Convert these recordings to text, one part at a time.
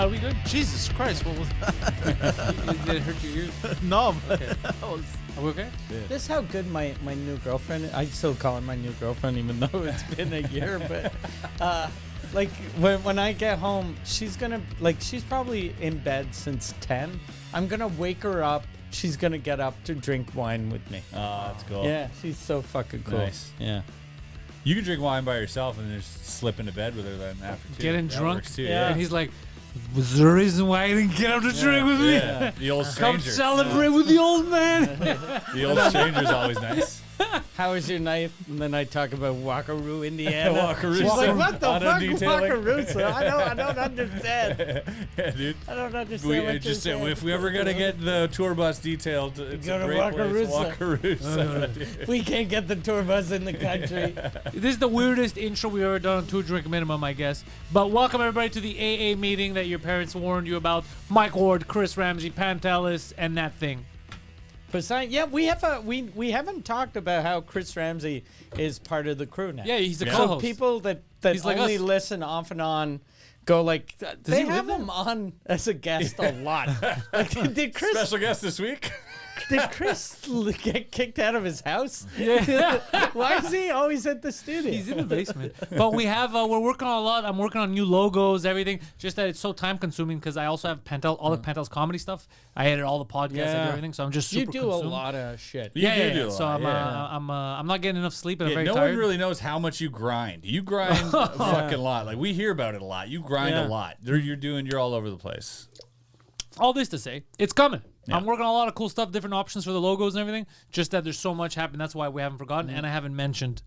Are we good? Jesus Christ, what was that? Did it hurt your ears? No, but Okay. Are we okay? This is how good my new girlfriend. I still call her my new girlfriend, even though it's been a year. But like when I get home, she's probably in bed since 10. I'm gonna wake her up. She's gonna get up to drink wine with me. Oh, that's cool. Yeah, she's so fucking cool. Nice. Yeah. You can drink wine by yourself and just slip into bed with her then after too. Getting That drunk. works too, Yeah. And he's like, was there a reason why you didn't get up to drink with me? Yeah. The old Come stranger. celebrate with the old man. The old stranger's always nice. How was your night? And then I talk about Wackaroo, Indiana. Wackaroo. She's like, what the Auto fuck, detailing. Wackaroo? So I don't understand. Yeah, dude. I don't understand We what you're just saying. if we ever gotta get the tour bus detailed, it's Go a to great place. Wackaroosa. Wackaroosa. We can't get the tour bus in the country. This is the weirdest intro we've ever done on Two Drink Minimum, I guess. But welcome everybody to the AA meeting that your parents warned you about. Mike Ward, Chris Ramsay, Pantelis, and that thing. Poseidon, yeah, we haven't talked about how Chris Ramsay is part of the crew now. Yeah, he's a Yeah. So co-host. people that He's like only us. listen off and on go like, they he live have there? him on as a guest a lot. Like, did Chris Special guest this week. get kicked out of his house? Yeah. Why is he always at the studio? He's in the basement. But we have, we're working on a lot. I'm working on new logos, everything. Just that it's so time consuming because I also have all the Pantel's comedy stuff. I edit all the podcasts, I do Yeah. everything. So I'm just you super do consumed. a lot of shit. You Yeah, do yeah. do a So lot, I'm not getting enough sleep and I'm Yeah, very no tired. one really knows how much you grind. You grind a fucking lot. Like we hear about it a lot. You grind Yeah. a lot. You're all over the place. All this to say, it's coming. Yeah. I'm working on a lot of cool stuff, different options for the logos and everything. Just that there's so much happening. That's why we haven't forgotten. Mm-hmm. And I haven't mentioned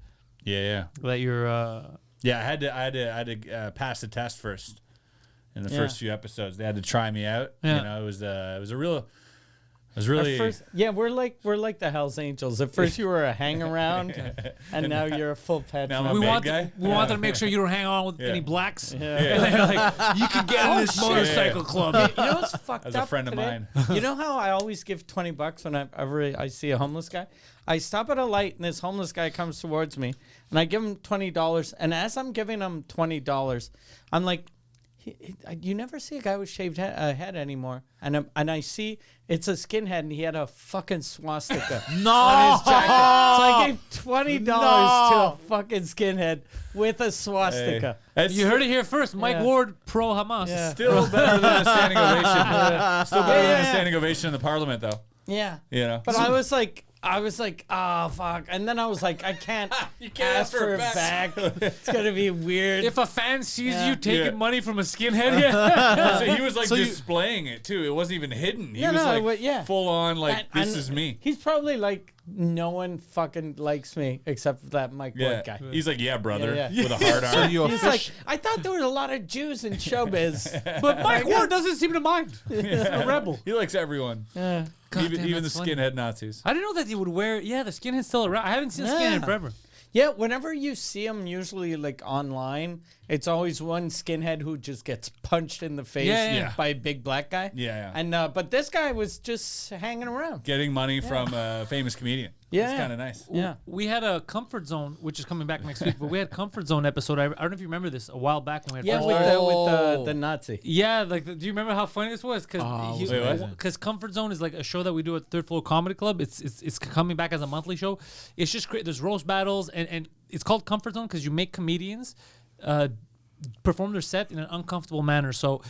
Yeah. that you're. Yeah, I had to pass the test first in the first few episodes. They had to try me out. Yeah. You know, it was really. At first, yeah, we're like the Hells Angels. At first, you were a hang around, and now you're a full pet. Now I'm a we bad guy? wanted to make sure you don't hang on with Yeah. any blacks. Yeah. And they're like, you can get in this motorcycle club. You know what's fucked As up a friend of today? mine. You know how I always give $20 whenever I see a homeless guy? I stop at a light and this homeless guy comes towards me and I give him $20. And as I'm giving him $20, I'm like, you never see a guy with shaved head anymore. And I see it's a skinhead and he had a fucking swastika on his jacket. So I gave $20 to a fucking skinhead with a swastika. That's You heard it here first. Mike Yeah. Ward, pro Hamas. Yeah. still better than a standing ovation. Still better than a Yeah. standing ovation in the parliament, though. Yeah. You know. But I was like, oh, fuck. And then I was like, I can't, ask for it back. It's going to be weird. If a fan sees Yeah. you taking Yeah. money from a skinhead, yeah. So he was like So you- displaying it too. It wasn't even hidden. He Yeah, was no, like but yeah. full on like And- this and is me. He's probably like, no one fucking likes me except that Mike Yeah. Ward guy. He's like, yeah, brother, Yeah, yeah. with a hard So arm. you He's like, I thought there was a lot of Jews in showbiz. But Mike Ward doesn't seem to mind. He's a rebel. He likes everyone. Yeah. Even the that's funny. skinhead Nazis. I didn't know that he would wear. Yeah, the skinhead's still around. I haven't seen a Yeah. skinhead forever. Yeah, whenever you see him, usually like online, it's always one skinhead who just gets punched in the face Yeah. by a big black guy. Yeah. And but this guy was just hanging around. Getting money from a famous comedian. Yeah. It's kind of nice. Yeah. We had a Comfort Zone, which is coming back next week, but we had Comfort Zone episode. I don't know if you remember this a while back when we had Yeah, first with the Nazi. Yeah, like, do you remember how funny this was? Wait, what? Because Comfort Zone is like a show that we do at Third Floor Comedy Club. It's coming back as a monthly show. It's just great. There's roast battles, and it's called Comfort Zone because you make comedians perform their set in an uncomfortable manner. So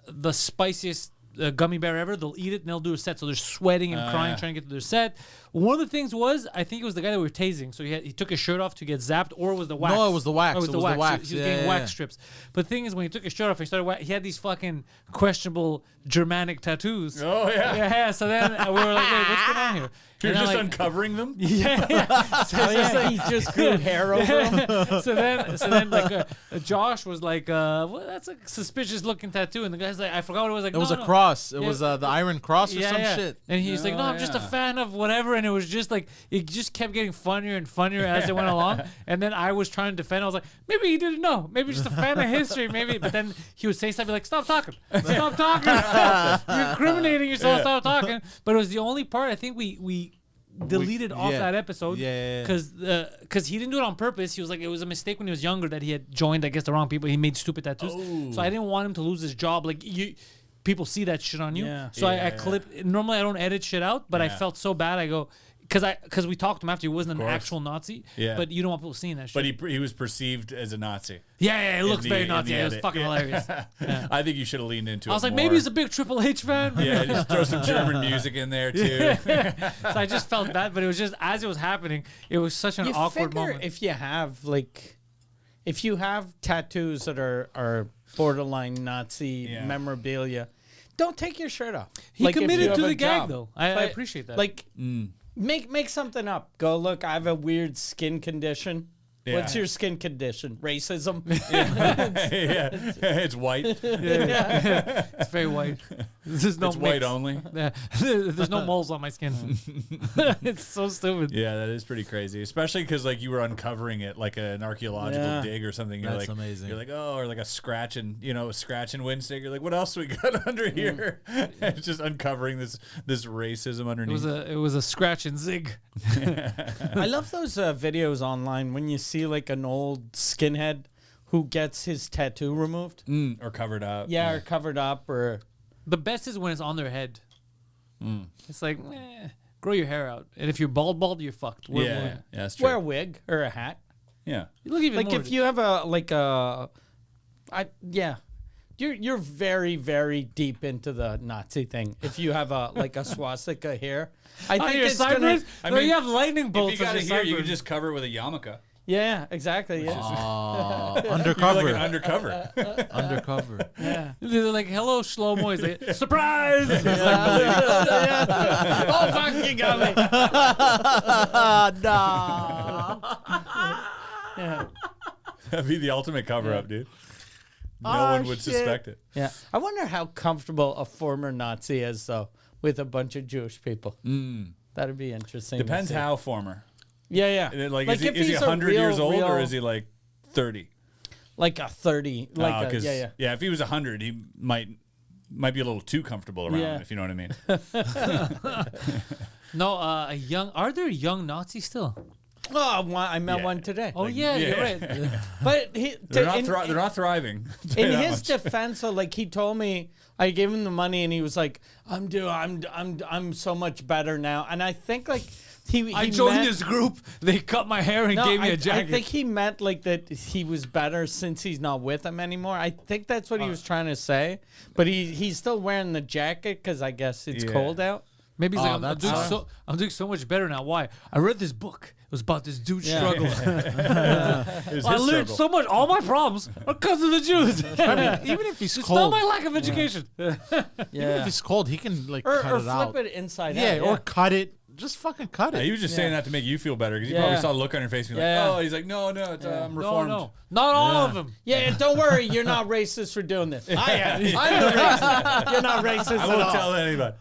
the spiciest gummy bear ever, they'll eat it and they'll do a set. So they're sweating and crying, trying to get to their set. One of the things was, I think it was the guy that we were tasing. So he took his shirt off to get zapped, or it was the wax. No, it was the wax. Oh, it was the wax. He was Yeah, getting yeah, wax yeah. strips. But the thing is, when he took his shirt off, he had these fucking questionable Germanic tattoos. Oh yeah. Yeah. So then we were like, wait, what's going on here? You're And just I'm like, uncovering them. yeah. So, Oh, yeah, he just grew hair over him. so then, like Josh was like, well, that's a suspicious looking tattoo, and the guy's like, I forgot what it was. Like, It was no, a no. cross. It Yeah. was the Iron Cross or some shit. And he's like, no, I'm just a fan of whatever. And it was just like, it just kept getting funnier and funnier as it went along. And then I was trying to defend. I was like, maybe he didn't know. Maybe just a fan of history. Maybe. But then he would say something like, stop talking. Stop talking. You're incriminating yourself. Stop talking. But it was the only part I think we deleted off yeah. that episode. Yeah. Because he didn't do it on purpose. He was like, it was a mistake when he was younger that he had joined, I guess, the wrong people. He made stupid tattoos. So I didn't want him to lose his job. Like, people see that shit on you. Yeah. So I clipped. Normally I don't edit shit out, but I felt so bad. I go, because we talked to him after he wasn't an actual Nazi. Yeah. But you don't want people seeing that shit. But he was perceived as a Nazi. Yeah, it looks very Nazi. the It was edit. fucking hilarious. Yeah. I think you should have leaned into it. I was like, more. maybe he's a big Triple H fan. Yeah, just throw some German music in there too. So I just felt bad, but it was just as it was happening, it was such an awkward moment. If you have tattoos that are borderline Nazi memorabilia, don't take your shirt off. He if you committed have to a the gag, job. though. I appreciate that. Like, make something up. Go, look, I have a weird skin condition. Yeah. What's your skin condition? Racism? Yeah, it's white. It's very white. There's no It's white mix. only. Yeah. There's no moles on my skin. It's so stupid. Yeah, that is pretty crazy, especially because like you were uncovering it like an archaeological dig or something. You're That's like, amazing. You're like, oh, or like a scratch and wind stick. You're like, what else we got under here? It's just uncovering this racism underneath. It was a scratch and zig. I love those videos online when you see like an old skinhead who gets his tattoo removed. Or covered up. Yeah, or covered up, or The best is when it's on their head. It's like, grow your hair out. And if you're bald, you're fucked. Yeah, that's true. wear a wig or a hat. Yeah. You look even Like more. if you have you're very, very deep into the Nazi thing. If you have a swastika here, I on think your it's gonna. sideburns? I No, mean, you have lightning bolts If you on got your it here, you sideburns. can just cover it with a yarmulke. Yeah, exactly. Yeah. Undercover. You're like an undercover. Undercover. Yeah. They're like, hello, Shlomo. He's like, surprise! Oh fuck, you got me. Yeah. That'd be the ultimate cover up, dude. No one would suspect it. Yeah. I wonder how comfortable a former Nazi is though with a bunch of Jewish people. That'd be interesting. Depends to see. how former. Yeah. Like Like, is if he he's a 100 years real- old or real- is he like 30? Like a 30. Like a, yeah. Yeah, if he was 100, he might be a little too comfortable around, Yeah. if you know what I mean. No, are there young Nazis still? Oh, I met Yeah. one today. Oh, yeah, you're right. But They're not thriving. I'll tell in you that his much. defense, so like he told me, I gave him the money, and he was like, "I'm so much better now." And I think like he I joined meant, this group. They cut my hair and No, gave me I a jacket. think he meant like that he was better since he's not with him anymore. I think that's what he was trying to say. But he's still wearing the jacket because I guess it's Yeah. cold out. Maybe he's Oh, like, I'm doing so much better now. Why? I read this book. It was about this dude's Yeah. struggle. It was I his learned struggle. so much. All my problems are because of the Jews. Even if he's It's not cold, my lack of education. even if he's cold, he can like Or cut it flip out. it inside Yeah, out. or cut it. Just fucking cut Yeah, it. he was just saying that to make you feel better because you Yeah. probably saw the look on your face and you're Yeah. like, oh, he's like, no, it's I'm No, reformed. no. Not all of them. Yeah, don't worry, you're not racist for doing this. I am. I'm the racist. You're not racist I at won't all. tell anybody.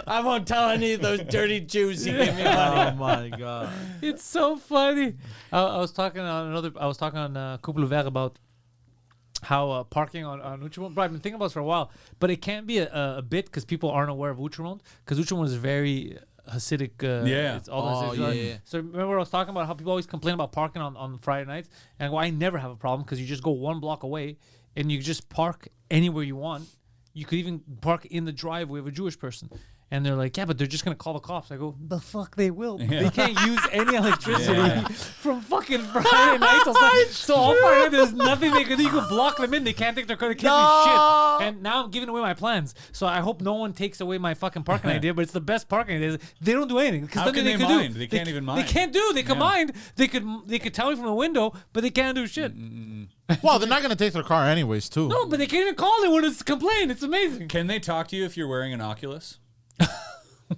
I won't tell any of those dirty Jews you gave me money. Oh my god. It's so funny. I was talking on Couple Vert about how parking on Outremont. But I've been thinking about this for a while. But it can't be a bit because people aren't aware of Outremont because Outremont is very Hasidic. Yeah. It's all Oh, Hasidic. yeah. So remember I was talking about how people always complain about parking on Friday nights, and I go, I never have a problem because you just go one block away and you just park anywhere you want. You could even park in the driveway of a Jewish person. And they're like, yeah, but they're just going to call the cops. I go, the fuck they will. They can't use any electricity from fucking Friday night till Sunday. So all Friday night, there's nothing they can do. You can block them in. They can't take their car. They can't do shit. And now I'm giving away my plans. So I hope no one takes away my fucking parking idea, but it's the best parking idea. They don't do anything. How nothing can they could mind? do. They can't even mind. They can't do. They can Yeah. mind. They could tell me from the window, but they can't do shit. Well, they're not gonna take their car anyways, too. No, but they can't even call it when it's a complaint. It's amazing. Can they talk to you if you're wearing an Oculus?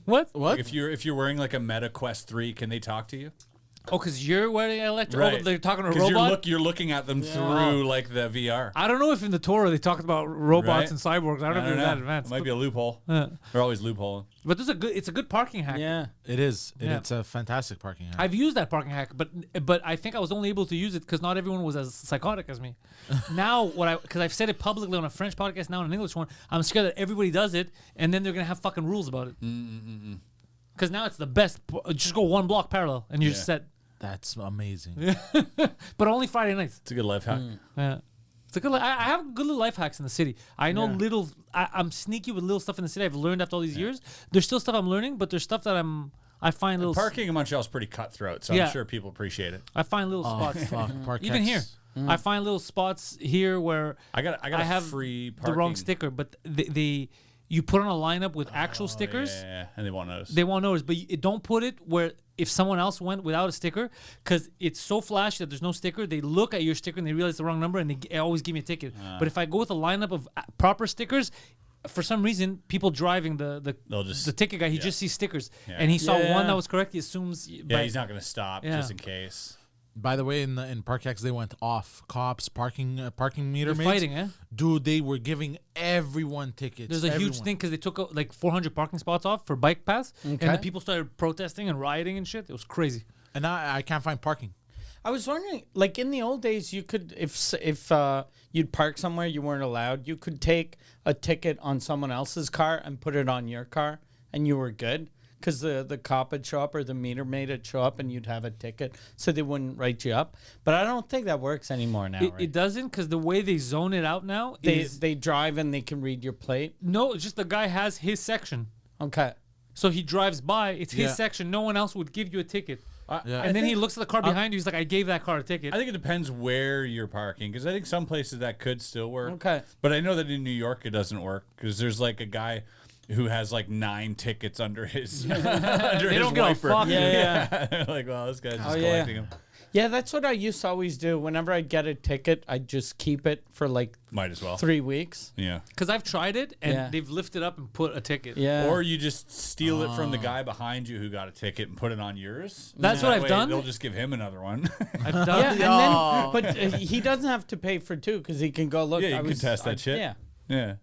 What? What? Like if you're wearing like a Meta Quest 3, can they talk to you? Oh, because you're wearing an electric. Right. Oh, they're talking to a 'Cause robot. you're looking at them through like the VR. I don't know if in the Torah they talked about robots Right. and cyborgs. I don't know if they're that advanced. It might be a loophole. Yeah. They're always loopholing. But it's a good parking hack. Yeah. It is. Yeah. It's a fantastic parking hack. I've used that parking hack, but I think I was only able to use it because not everyone was as psychotic as me. Now, because I've said it publicly on a French podcast, now on an English one, I'm scared that everybody does it, and then they're gonna have fucking rules about it. because now it's the best. Just go 1 block parallel, and you're set. That's amazing. But only Friday nights. It's a good life hack. Yeah. It's a good. I have good little life hacks in the city. I know little. I'm sneaky with little stuff in the city. I've learned after all these years. There's still stuff I'm learning, but there's stuff that I find little. Parking in Montreal is pretty cutthroat, so I'm sure people appreciate it. I find little spots. Fuck, Even here, I find little spots here where I have free parking. the wrong sticker, but you put on a lineup with actual stickers. Yeah, and they won't notice. They won't notice, but don't put it where if someone else went without a sticker, because it's so flashy that there's no sticker. They look at your sticker and they realize the wrong number, and they always give me a ticket. But if I go with a lineup of proper stickers, for some reason, people driving the ticket guy, he just sees stickers, and he saw one that was correct. He assumes. He's not going to stop just in case. By the way, in Parkex, they went off. Cops, parking meter maids. Fighting, eh? Dude, they were giving everyone tickets. There's a huge thing because they took like 400 parking spots off for bike paths, and the people started protesting and rioting and shit. It was crazy. And now I can't find parking. I was wondering, like in the old days, you could, if you'd park somewhere you weren't allowed, you could take a ticket on someone else's car and put it on your car, and you were good. Because the cop would show up or the meter maid would show up and you'd have a ticket, so they wouldn't write you up. But I don't think that works anymore now. It doesn't, because the way they zone it out now is they drive and they can read your plate. No, it's just the guy has his section. Okay. So he drives by. It's his section. No one else would give you a ticket. And then he looks at the car behind you. He's like, I gave that car a ticket. I think it depends where you're parking, because I think some places that could still work. Okay. But I know that in New York it doesn't work, because there's like a guy who has like 9 tickets under his They don't give a fuck. Yeah. They're like, well, this guy's just collecting them. Yeah, that's what I used to always do. Whenever I'd get a ticket, I'd just keep it for like Might as well. 3 weeks. Yeah. Because I've tried it, and they've lifted up and put a ticket. Yeah. Or you just steal it from the guy behind you who got a ticket and put it on yours. That's what I've done. They'll just give him another one. I've done. Yeah, and then, but he doesn't have to pay for 2 because he can go look. Yeah, you can test that shit. Yeah. Yeah.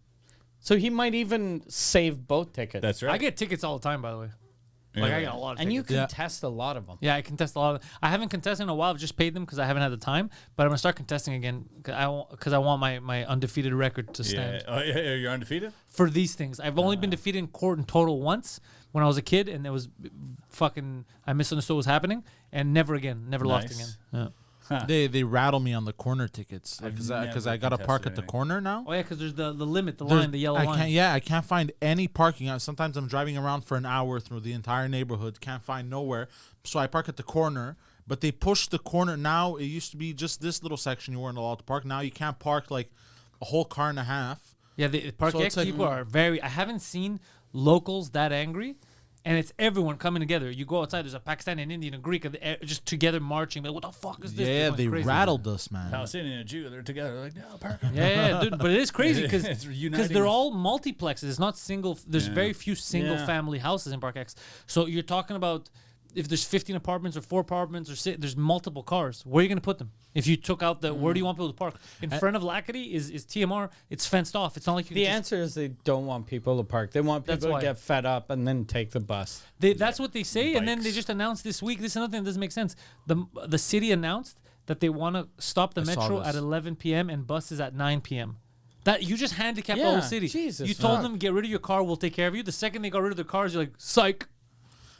So he might even save both tickets. That's right. I get tickets all the time, by the way. Like, I got a lot of tickets. And you can test a lot of them. Yeah, I contest a lot of them. I haven't contested in a while. I've just paid them because I haven't had the time. But I'm going to start contesting again because I want my undefeated record to stand. Oh, yeah, you're undefeated? For these things. I've only been defeated in court in total once when I was a kid, and it was fucking, I misunderstood what was happening, and never again. Never lost again. Yeah. Huh. They rattle me on the corner tickets because I got to park at the corner now. Oh yeah, because there's the limit, the yellow line. I can't find any parking. Sometimes I'm driving around for an hour through the entire neighborhood, can't find nowhere. So I park at the corner, but they push the corner now. It used to be just this little section you weren't allowed to park. Now you can't park like a whole car and a half. Yeah, the Park X people are very. I haven't seen locals that angry. And it's everyone coming together. You go outside, there's a Pakistani, an Indian, a Greek, just together marching. Like, what the fuck is this? Yeah, they rattled us, man. Palestinian and a Jew, they're together. They're like, no, park. Yeah, dude. But it is crazy because they're us. all multiplexes. It's not single. There's very few single family houses in Park X. So you're talking about if there's 15 apartments or 4 apartments or there's multiple cars. Where are you going to put them? If you took out where do you want people to park? In front of Lackady is TMR. It's fenced off. It's not like you The answer is they don't want people to park. They want people to get fed up and then take the bus. That's what they say, and then they just announced this week. This is another thing that doesn't make sense. The city announced that they want to stop the metro at 11 p.m. and buses at 9 p.m. That you just handicapped the whole city. Jesus, you told them, get rid of your car, we'll take care of you. The second they got rid of their cars, you're like, psych.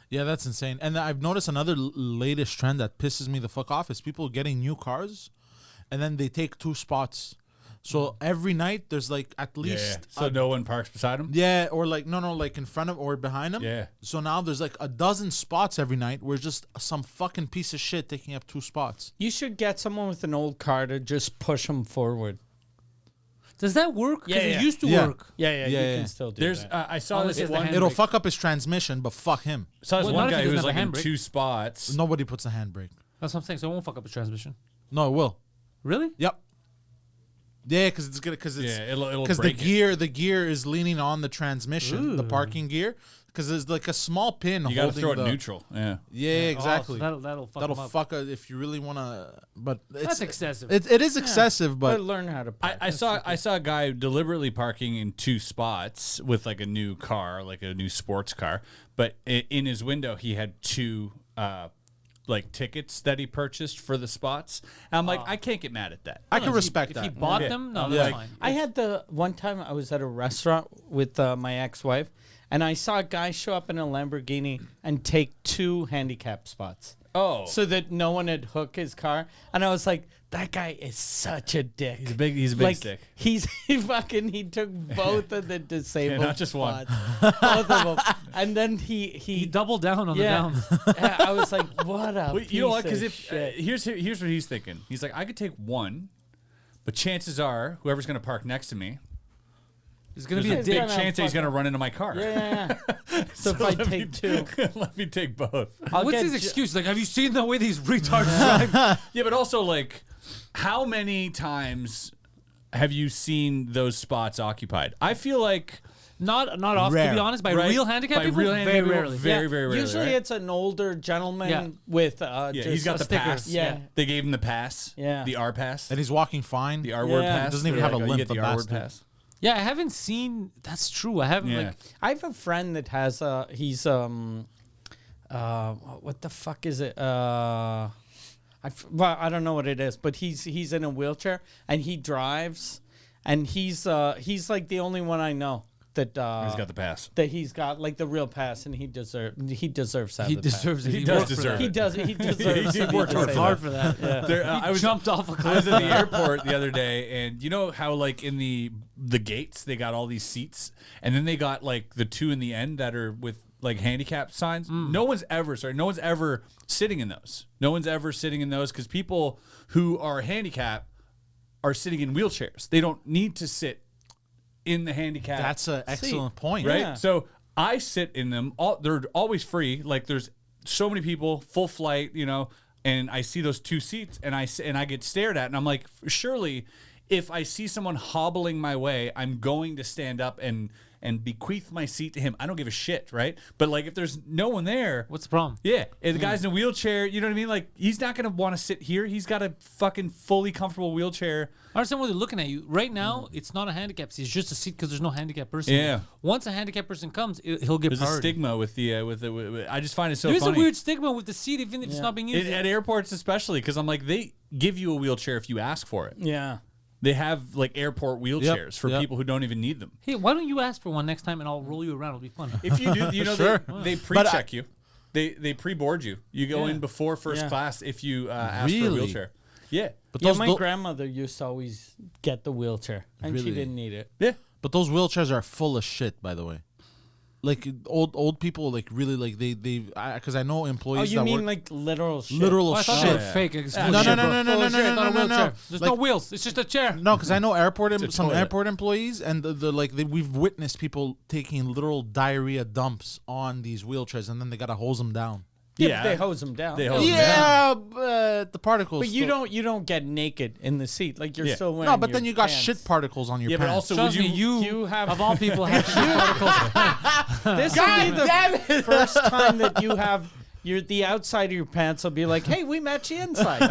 Yeah, that's insane. And I've noticed another latest trend that pisses me the fuck off is people getting new cars, and then they take 2 spots. So every night there's like at least so no one parks beside them. Yeah, or like no, like in front of or behind them. Yeah. So now there's like a dozen spots every night where just some fucking piece of shit taking up 2 spots. You should get someone with an old car to just push them forward. Does that work? Because it used to work. Yeah, you can still do that. I saw this one. It'll fuck up his transmission, but fuck him. So this Well, one not if guy he who was doesn't like have a in handbrake. 2 spots. Nobody puts a handbrake. That's what I'm saying. So it won't fuck up the transmission. No, it will. Really? Yep. Yeah, because it's good. Because it'll because break the gear is leaning on the transmission, the parking gear. Because there's like a small pin. You got to holding throw it neutral. Yeah. Yeah, exactly. Oh, so that'll fuck That'll them up. fuck if you really want to. But That's excessive. It is excessive, but learn how to park. I saw a guy deliberately parking in 2 spots with like a new car, like a new sports car. But in his window, he had 2 like tickets that he purchased for the spots. And I'm like, I can't get mad at that. I can respect If that. he bought them, no, that's fine. I had one time I was at a restaurant with my ex-wife, and I saw a guy show up in a Lamborghini and take 2 handicap spots. Oh, So that no one would hook his car. And I was like, that guy is such a dick. he's a big Like, stick. he took both of the disabled not just one. spots. Both of them. And then He doubled down on the downs. I was like, what a piece You know what? Because of if shit. here's what he's thinking. He's like, I could take 1, but chances are whoever's going to park next to me, It's gonna there's be a a big dick. chance that he's going to run into my car. Yeah. So if I let me take 2, let me take both. I'll What's get his ju- excuse? Like, have you seen the way these retards drive? Yeah, but also like, how many times have you seen those spots occupied? I feel like Not often, to Rare. be honest. By right? real handicap By people, real very handicap people, rarely. very rarely. Usually right? it's an older gentleman Yeah. with yeah, just he's got a the sticker. pass. Yeah. They gave him the pass. Yeah. The R pass. And he's walking fine. The R word Yeah. pass. He doesn't even They're have a like, oh, you limp, get the the R word bastard. pass. Yeah, I haven't seen. That's true. I haven't. Yeah. Like, I have a friend that has he's what the fuck is it? Well, I don't know what it is, but he's in a wheelchair and he drives, and he's like the only one I know that He's got the pass. that he's got like the real pass, and he deserves to have he the pass. deserves it. He He does worked for deserve that. He does. He deserves. He to be worked hard disabled. for that. Yeah. There, I was Jumped off a I cliff. was at the airport the other day, and you know how like in the gates they got all these seats, and then they got like the 2 in the end that are with like handicap signs. No one's ever sitting in those. No one's ever sitting in those because people who are handicapped are sitting in wheelchairs. They don't need to sit in the handicap. That's an excellent point. right. Yeah. So I sit in them. They're always free. Like there's so many people, full flight, you know, and I see those 2 seats, and I get stared at, and I'm like, surely, if I see someone hobbling my way, I'm going to stand up and bequeath my seat to him. I don't give a shit, right? But like if there's no one there, What's the problem? yeah, and the guy's in a wheelchair, you know what I mean? Like he's not gonna want to sit here. He's got a fucking fully comfortable wheelchair. I understand why they're looking at you. Right now, it's not a handicap seat. It's just a seat because there's no handicap person. Yeah. Once a handicap person comes, he'll get There's a priority. stigma with the I just find it so There's funny. a weird stigma with the seat, even if it's not being used. At airports especially, because I'm like, they give you a wheelchair if you ask for it. Yeah. They have like airport wheelchairs for yep. people who don't even need them. Hey, why don't you ask for one next time and I'll roll you around? It'll be fun. If you do, you know, Sure. they pre-check you. They pre-board you. You go Yeah. in before first Yeah. class if you ask for a Really? wheelchair. Yeah. But Yeah, those, my grandmother used to always get the wheelchair, and she Really? didn't need it. Yeah. but those wheelchairs are full of shit, by the way. Like old people, like really, like they because I know Oh, employees you that mean work like literal shit? literal Oh, I thought shit. they were fake. It's No, bullshit, no, bro. no, no, no, no, Bullshit, no, it's not a no, no, no. wheelchair. There's no Like- wheels. It's just a chair. No, because I know some toilet. airport employees, and we've witnessed people taking literal diarrhea dumps on these wheelchairs, and then they gotta hose them down. Yeah, but they hose them down. They hose 'em Yeah, but the particles. But you still- don't get naked in the seat. Like you're Yeah. still wearing. No, but your then you got pants. shit particles on your Yeah, but pants. also Trust would me, you have- of all people have shit particles. This will be the first time that you have the outside of your pants will be like, hey, we match the inside. It's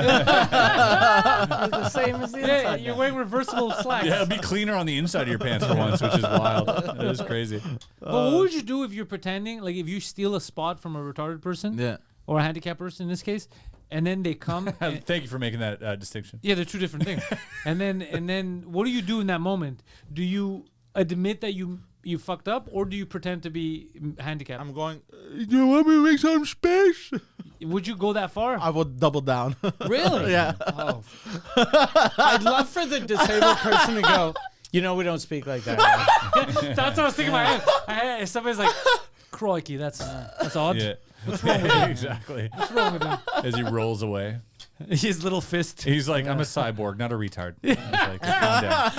the same as the Yeah, inside. you're wearing reversible slacks. Yeah, it'll be cleaner on the inside of your pants for once, which is wild. That is crazy. But what would you do if you're pretending, like if you steal a spot from a retarded person Yeah. or a handicapped person in this case, and then they come? and- Thank you for making that distinction. yeah, they're 2 different things. and then what do you do in that moment? Do you admit that you fucked up, or do you pretend to be handicapped? I'm going. You want me to make some space? Would you go that far? I would double down. Really? Yeah. Oh. I'd love for the disabled person to go, we don't speak like that. Right? That's what I was thinking in my head. Somebody's like, crikey, that's odd. Yeah. What's wrong with him? Exactly. What's wrong with him? As he rolls away. His little fist. He's like, I'm a cyborg, not a retard. He's like, calm down.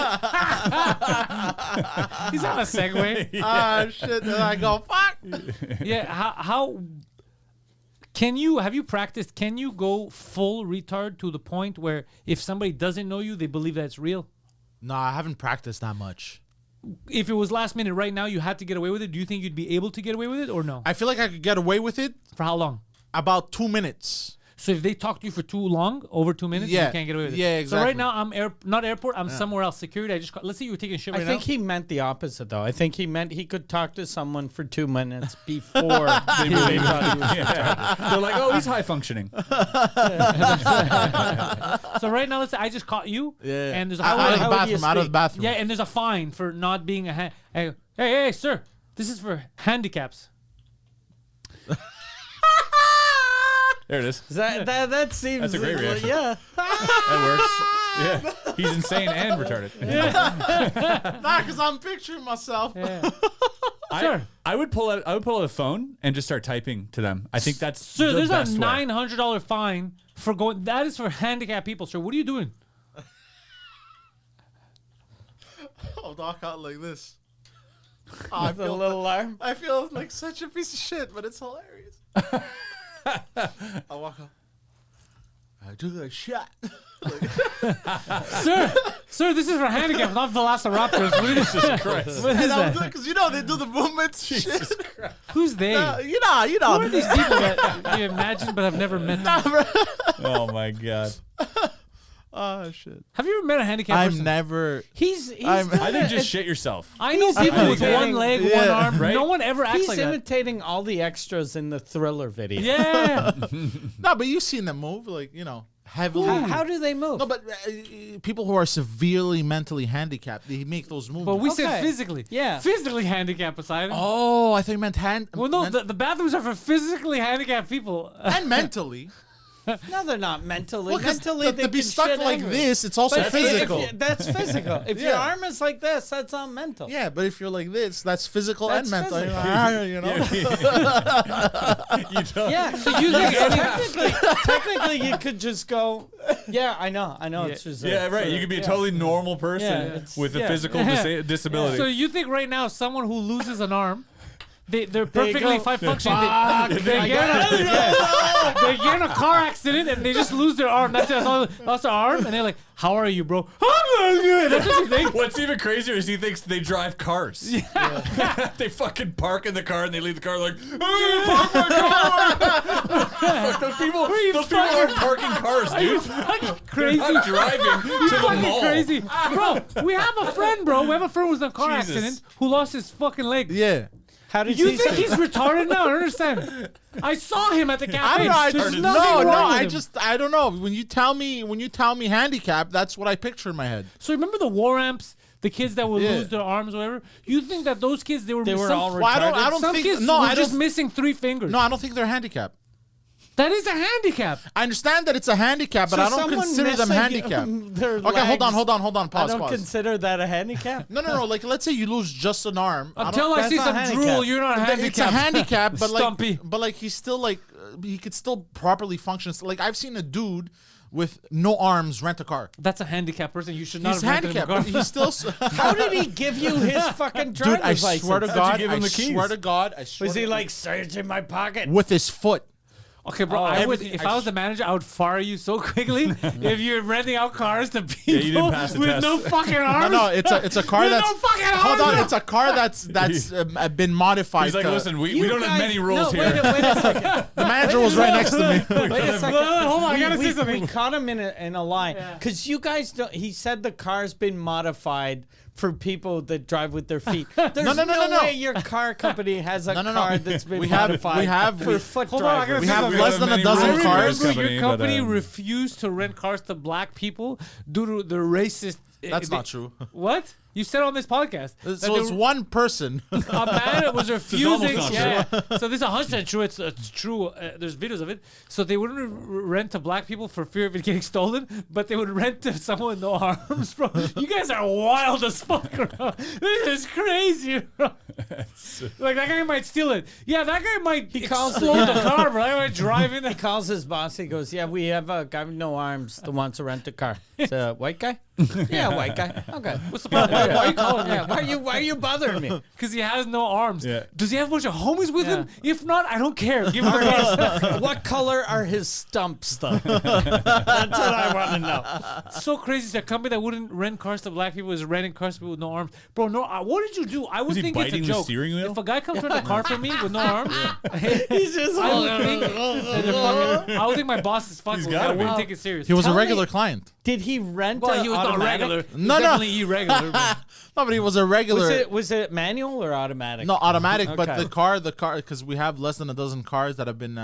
He's on a Segway. Ah, shit. And I go, fuck. Yeah. How have you practiced? Can you go full retard to the point where if somebody doesn't know you, they believe that it's real? No, I haven't practiced that much. If it was last minute right now, you had to get away with it. Do you think you'd be able to get away with it or no? I feel like I could get away with it For how long? about 2 minutes. So if they talk to you for too long, over 2 minutes, Yeah. you can't get away with it. Yeah, So exactly. right now I'm not airport. I'm somewhere else. Security. Let's say you were taking a shit right I think now. he meant the opposite, though. I think he meant he could talk to someone for 2 minutes before they thought he was They're like, oh, he's high functioning. So right now, let's say I just caught you. Yeah. And there's a out of the how would you bathroom. Out of the speak? bathroom. Yeah, and there's a fine for not being a hey, sir. This is for handicaps. There it is. That seems. That's a great reaction. Yeah. That works. Yeah. He's insane and retarded. Nah, because I'm picturing myself. Yeah. I would pull out a phone and just start typing to them. I think that's Sir, the there's best a way. $900 fine for going. That is for handicapped people, sir. What are you doing? I'll knock out like this. With a little arm. I feel like such a piece of shit, but it's hilarious. I walk up. I took a shot. Sir, this is for handicapped, not Velociraptors. What is this? What is that? Because you know they do the movements. Shit. Who's they? You know. Who are these people that you imagine but have never met? Oh my god. Oh shit. Have you ever met a handicapped I'm person? never. He's I think just shit yourself. I know people with imitating- one leg, one Yeah. arm. Right? No one ever acts He's like that. imitating all the extras in the Thriller video. Yeah. No, but you've seen them move, like, heavily. How do they move? No, but people who are severely mentally handicapped, they make those moves. But we said Okay. physically. Yeah. Physically handicapped, Poseidon. Oh, I thought you meant Well, no, the bathrooms are for physically handicapped people. and mentally. No, they're not mentally. Well, 'cause Mentally, they to be can stuck shit like everywhere. this, it's also But if physical. that's physical. If your Yeah. arm is like this, that's not mental. Yeah, but if you're like this, that's physical That's and mental. physical. You know? You don't. Yeah. So you think technically you could just go. Yeah, I know. It's just Yeah, right. You could be a totally normal person Yeah, it's- with a yeah. physical disability. So you think right now someone who loses an arm, they're There you perfectly go. fine functioning. They get in a car accident and they just lose their arm. That's it. That's their arm, and they're like, "How are you, bro?" I'm good. That's what you think. What's even crazier is he thinks they drive cars. They fucking park in the car and they leave the car like, "Hey, park my car!" Fuck, those people aren't parking cars, dude. Crazy. They're not driving to the Fucking mall. crazy, bro. We have a friend, bro. We have a friend who was in a car Jesus. accident who lost his fucking leg. Yeah. How did You think he's retarded now? I don't understand. I saw him at the I cafe. don't know. There's No, nothing wrong with him. I don't know. When you tell me handicap, that's what I picture in my head. So remember the war amps, the kids that would Yeah. lose their arms or whatever? You think that those kids, they were all Well, I don't some think. kids No, were I just don't. missing 3 fingers. No, I don't think they're handicapped. That is a handicap. I understand that it's a handicap, but I don't consider them handicapped. Okay, hold on. I Pause. don't consider that a handicap. No. Like, let's say you lose just an arm. Until I that's see not some handicap. drool, you're not handicapped. It's a handicap, but Stumpy. like he's still like he could still properly function. So, like I've seen a dude with no arms rent a car. That's a handicapped person. You should not He's have rented him a handicapped, car. but he's still. How did he give you his fucking driver's Dude, I license? swear to God, give him I the keys? swear to God, I swear Was to he God. like search in my pocket? with his foot? Okay, bro. I would, everything- if I I was the manager, I would fire you so quickly if you're renting out cars to people you didn't pass the with test. no fucking arms. No, it's a car With that's no fucking hold arms. on, it's a car that's been modified. He's like, to- listen, we You don't have guys- many rules no, here. Wait a second. the manager was right next to me. Wait a second. Hold on, I gotta say We something. caught him in a lie because you guys don't. He said the car's been modified for people that drive with their feet. There's no. way your car company has a No. car that's been We have- modified we have- for we- foot Hold on, I gotta drivers. We say have something. less than a many dozen rules. I cars. remember company, your but, company refused to rent cars to black people due to the racist. That's not true. What? You said on this podcast. that So they it's were- one person. a man was refusing. almost not Yeah. So this is 100% true. It's true. There's videos of it. So they wouldn't rent to black people for fear of it getting stolen, but they would rent to someone with no arms, bro. You guys are wild as fuck, bro. This is crazy, bro. Like that guy might steal it. Yeah, that guy might calls it- explode the car, bro. That guy might drive in. He calls his boss. He goes, "Yeah, we have a guy with no arms that wants to rent a car. It's a white guy. Yeah, white guy. Okay. What's the problem? Why are you calling me? Yeah, why are you bothering me? Because he has no arms. Yeah. Does he have a bunch of homies with Yeah. him? If not, I don't care. Give him the car. What color are his stumps, though? That's what I want to know. So crazy. It's a company that wouldn't rent cars to black people is renting cars to people with no arms. Bro, no. What did you do? I would Was he think it's a biting the joke. steering wheel? If a guy comes to rent a car for me with no arms, He's just I would think that they're fucking, I would think my boss is fucking. He's With me. I gotta be. wouldn't take it serious. He was a Tell regular me- client. Did he rent Well, a he was not automatic? regular. No, no. Definitely irregular. but- No, but he was a regular. Was it manual or automatic? No, automatic. But Okay. the car, because we have less than a dozen cars that have been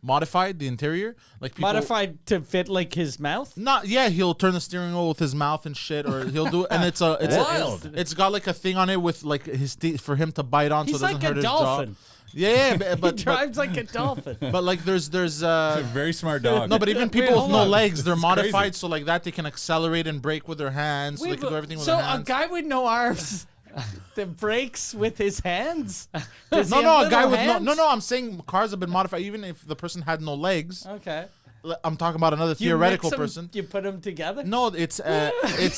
modified. The interior, like people, Modified to fit like his mouth? Not yeah, he'll turn the steering wheel with his mouth and shit, or he'll do, and it's Wild. it's got like a thing on it with like his teeth for him to bite on, He's so it doesn't like a hurt his dolphin. jaw. Yeah, but He drives like a dolphin. but like there's He's a very smart dog. no, but even people with hold no on. legs, they're It's modified crazy. so like that they can accelerate and brake with their hands, so they can do everything with so their a hands. guy with no arms that brakes with his hands? Does he No, have a guy little with hands? no. I'm saying cars have been modified, even if the person had no legs. Okay. I'm talking about another You theoretical mix 'em, person. You put them together? No, it's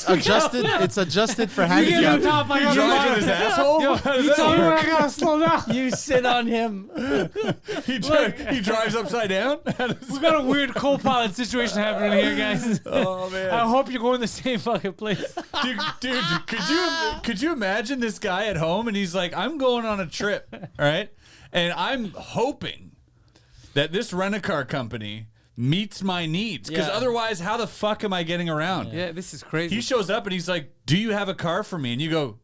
adjusted. It's adjusted for You get on handicap. top, I He got drives on with his top. asshole. Yo, you tell me when I gotta slow down. You sit on him. He drives upside down. We got a weird co-pilot situation happening here, guys. Oh man. I hope you're going the same fucking place. Dude, could you imagine this guy at home and he's like, I'm going on a trip, all right? And I'm hoping that this rent-a-car company meets my needs, because Yeah. otherwise, how the fuck am I getting around? Yeah, this is crazy. He shows up and he's like, do you have a car for me? And you go,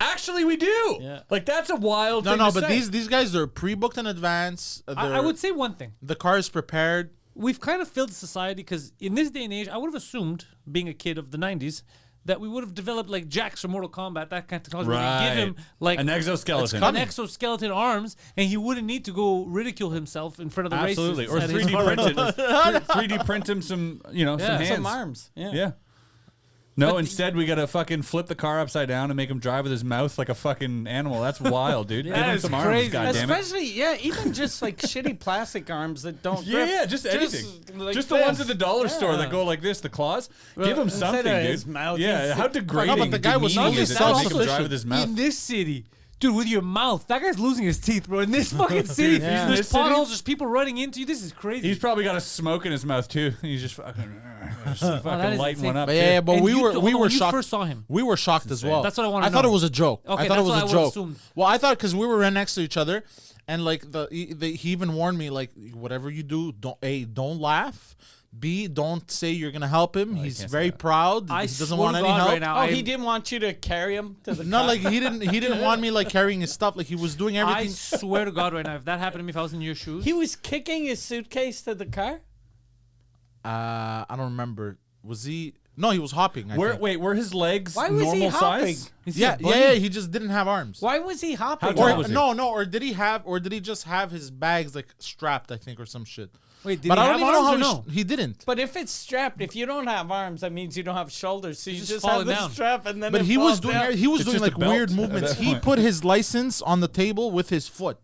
actually, we do. Yeah. Like, that's a wild No, thing no, to but say. these guys are pre-booked in advance. I would say one thing. the car is prepared. We've kind of failed society because in this day and age, I would have assumed, being a kid of the 90s, that we would have developed like Jax or Mortal Kombat, that kind of technology. where we give him like an exoskeleton. an exoskeleton arms, and he wouldn't need to go ridicule himself in front of the Absolutely. racists. Or at his 3D car print rental. it. 3D print him some, some hands. Some arms. Yeah. Yeah. No, instead we gotta fucking flip the car upside down and make him drive with his mouth like a fucking animal. That's wild, dude. Give That him is some crazy. arms, goddammit. Especially, even just like shitty plastic arms that don't Yeah, grip. just anything. like Just the ones this. at the dollar store that go like this, the claws. Give him instead something, of dude. his mouth, Yeah, he's- how degrading. No, but the guy was demeaning fully is it to make him self-sufficient. drive with his mouth. In this city, dude, with your mouth, that guy's losing his teeth, bro. In this fucking city, Yeah. there's This city? potholes, there's people running into you. This is crazy. He's probably got a smoke in his mouth too. He's just fucking that is lighting insane. one up. But too. yeah, but And we you were hold we on, were when you shocked. first saw him. We were shocked as well. That's what I wanna I thought know. it was a joke. Okay, I thought it that's was what a I would've joke. assumed. Well, I thought because we were right next to each other, and like he even warned me like whatever you do, don't laugh. B, don't say you're gonna help him. He's can't say very that. proud. I He doesn't swear want to any God help. right now. Oh, he didn't want you to carry him to the No, car? like he didn't want me like carrying his stuff. Like he was doing I everything. swear to God right now, if that happened to me, if I was in your shoes, He was kicking his suitcase to the car? I don't remember. Was he? No, he was hopping. I think. Were his legs Why was he normal hopping? size? Is he a Yeah, bunny? yeah. He just didn't have arms. Why was he hopping? How tall Or was he? no, or did he just have his bags like strapped? I think, or some shit. Wait, did But he I have don't even know arms how or no? he didn't. But if it's strapped, if you don't have arms, that means you don't have shoulders. So you just just fall have the down. strap and then But it he was falls doing down. he was It's doing just a like belt weird at movements. that He point. put his license on the table with his foot.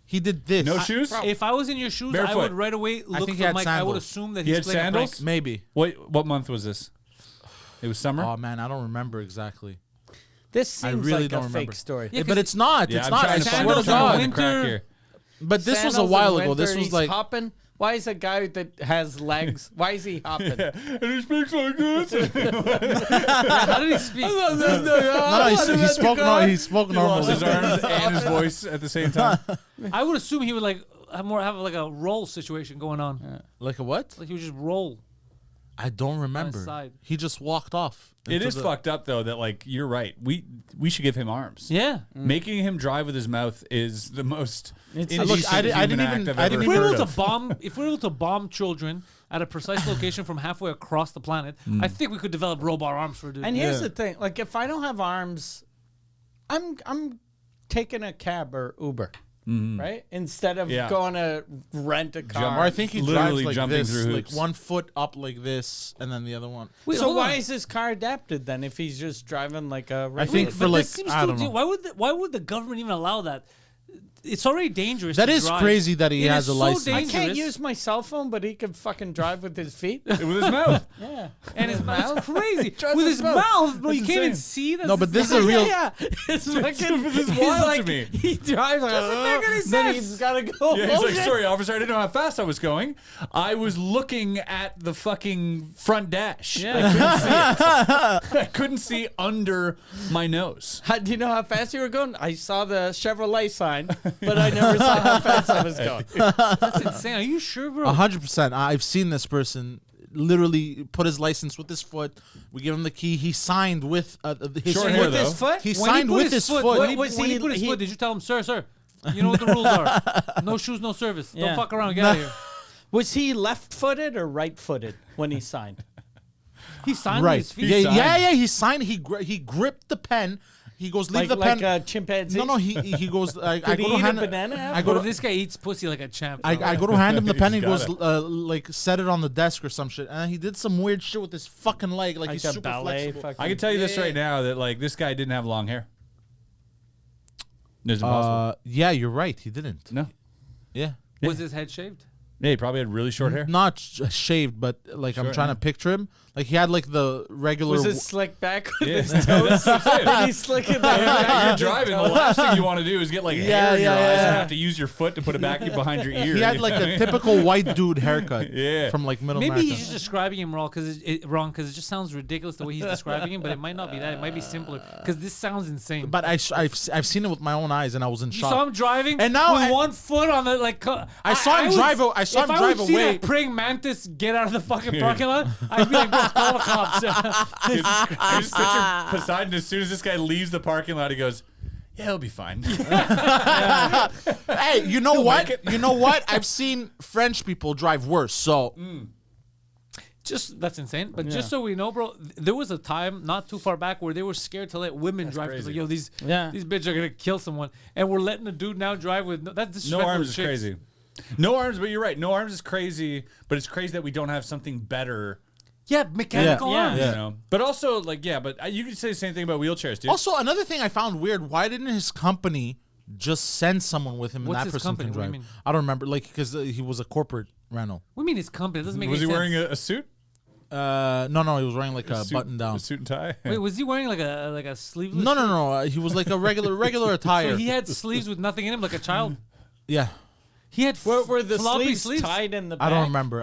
He did this. No shoes? If I was in your shoes, I Barefoot. would right away look think he for had Mike. I would sandals. assume that He he's had playing a sandals? prank. Maybe. What month was this? It was summer. Oh man, I don't remember exactly. This I seems really like don't a remember. fake story. Yeah, But it's not. Yeah, It's I'm not. I trying to find swear to sandals in God. winter. the crack here. But this was a Sandals while in ago. This winter, was he's like hopping. Why is a guy that has legs? Why is he hopping? And he speaks like this. How did he speak? no, he spoke no, he spoke He lost his normally. arms and his voice at the same time. I would assume he would like have like a roll situation going on. Like a what? Like he would just roll. I don't remember. side. He just walked off. It into is the- fucked up though that like you're right. We should give him arms. Yeah. Making him drive with his mouth is the most It's- indecent Look, I didn't human even- act I've I didn't ever If we're heard able of. to bomb, if we're able to bomb children at a precise location from halfway across the planet, I think we could develop robot arms for a dude. And here's Yeah. the thing: like, if I don't have arms, I'm taking a cab or Uber, right? Instead of Yeah. going to rent a car. Or I think he Literally drives like jumping this, through like hoops. 1 foot up like this, and then the other one. Wait, So hold why on. is his car adapted then? If he's just driving like a, I think regular- for But like this seems I too don't know. Why would the government even allow that? It's already dangerous. That to is drive. crazy that he It has is a so license. I dangerous. can't use my cell phone, but he can fucking drive with his feet. with his mouth. Yeah, And his mouth crazy Drives with his his mouth. mouth, bro. That's You can't even insane. see. That's No, but this is a real. yeah. It's fucking. This is he's wild to like, me. He drives like. Doesn't make any Then sense. he's gotta go. Yeah, he's oh, like, shit. sorry, officer, I didn't know how fast I was going. I was looking at the fucking front dash. Yeah. I couldn't see under my nose. Do you know how fast you were going? I saw the Chevrolet sign, but I never saw how fast I was going. That's insane. Are you sure, bro? 100%. I've seen this person literally put his license with his foot. We give him the key. He signed with his Short foot. hair, With his foot? He When signed put with his foot. When, Was when he he- put his he- foot, did you tell him, sir, you know what the rules are? No shoes, no service. Yeah. Don't fuck around. Get out of here. Was he left-footed or right-footed when he signed? He signed with Right. his feet. Yeah, signed. yeah, yeah. He signed. He gripped the pen. He goes, leave the pen. Like a chimpanzee? No, he goes. I Did go he to eat hand. a banana? I go Bro, to. this guy eats pussy like a champ. I go to hand him the pen. He He's goes, got like, set it on the desk or some shit. And he did some weird shit with his fucking leg. Like, he's a super ballet flexible. fucking- I can tell you this right now that like this guy didn't have long hair. It's impossible. Yeah, you're right. He didn't. No. Yeah. Was his head shaved? Yeah, he probably had really short hair. Not shaved, but like I'm Short trying hair. to picture him. Like he had like the regular. Was it slicked back with Yeah. his toes? Did he slick it back? You're driving. The last thing you want to do is get like hair in your yeah, eyes and yeah. have to use your foot to put it back behind your ear. He had like a typical white dude haircut. Yeah. From like middle Maybe America. he's just describing him wrong because it just sounds ridiculous the way he's describing him, but it might not be that. It might be simpler because this sounds insane. But I've seen it with my own eyes and I was in you shock. saw him driving, And now with I- one foot on the like. I saw him drive. I saw him if drive I would see away. that praying mantis get out of the fucking parking lot, I'd be like, bro, call the cops. I just picture Poseidon as soon as this guy leaves the parking lot, he goes, "Yeah, he'll be fine." Hey, you know what? You know what? I've seen French people drive worse. So Just that's insane. But just so we know, bro, there was a time not too far back where they were scared to let women drive because like, crazy. yo, these Yeah. these bitches are gonna kill someone, and we're letting a dude now drive with that's No disrespectful arms to is chicks. crazy. No arms, but you're right. No arms is crazy, but it's crazy that we don't have something better. Yeah, mechanical Yeah. arms. You know? But also, like, yeah, but you could say the same thing about wheelchairs, dude. also another thing I found weird. Why didn't his company just send someone with him What's and that his person company? can What do drive? you mean? I don't remember. Like because he was a corporate rental. What do you mean his company? It doesn't make Was he any wearing sense. a suit? No, he was wearing like a Suit- button down. A suit and tie? Wait, was he wearing like a sleeveless? No. He was like a regular attire. So he had sleeves with nothing in him, like a child. Yeah. He had Were the floppy sleeves tied in the back? I don't remember.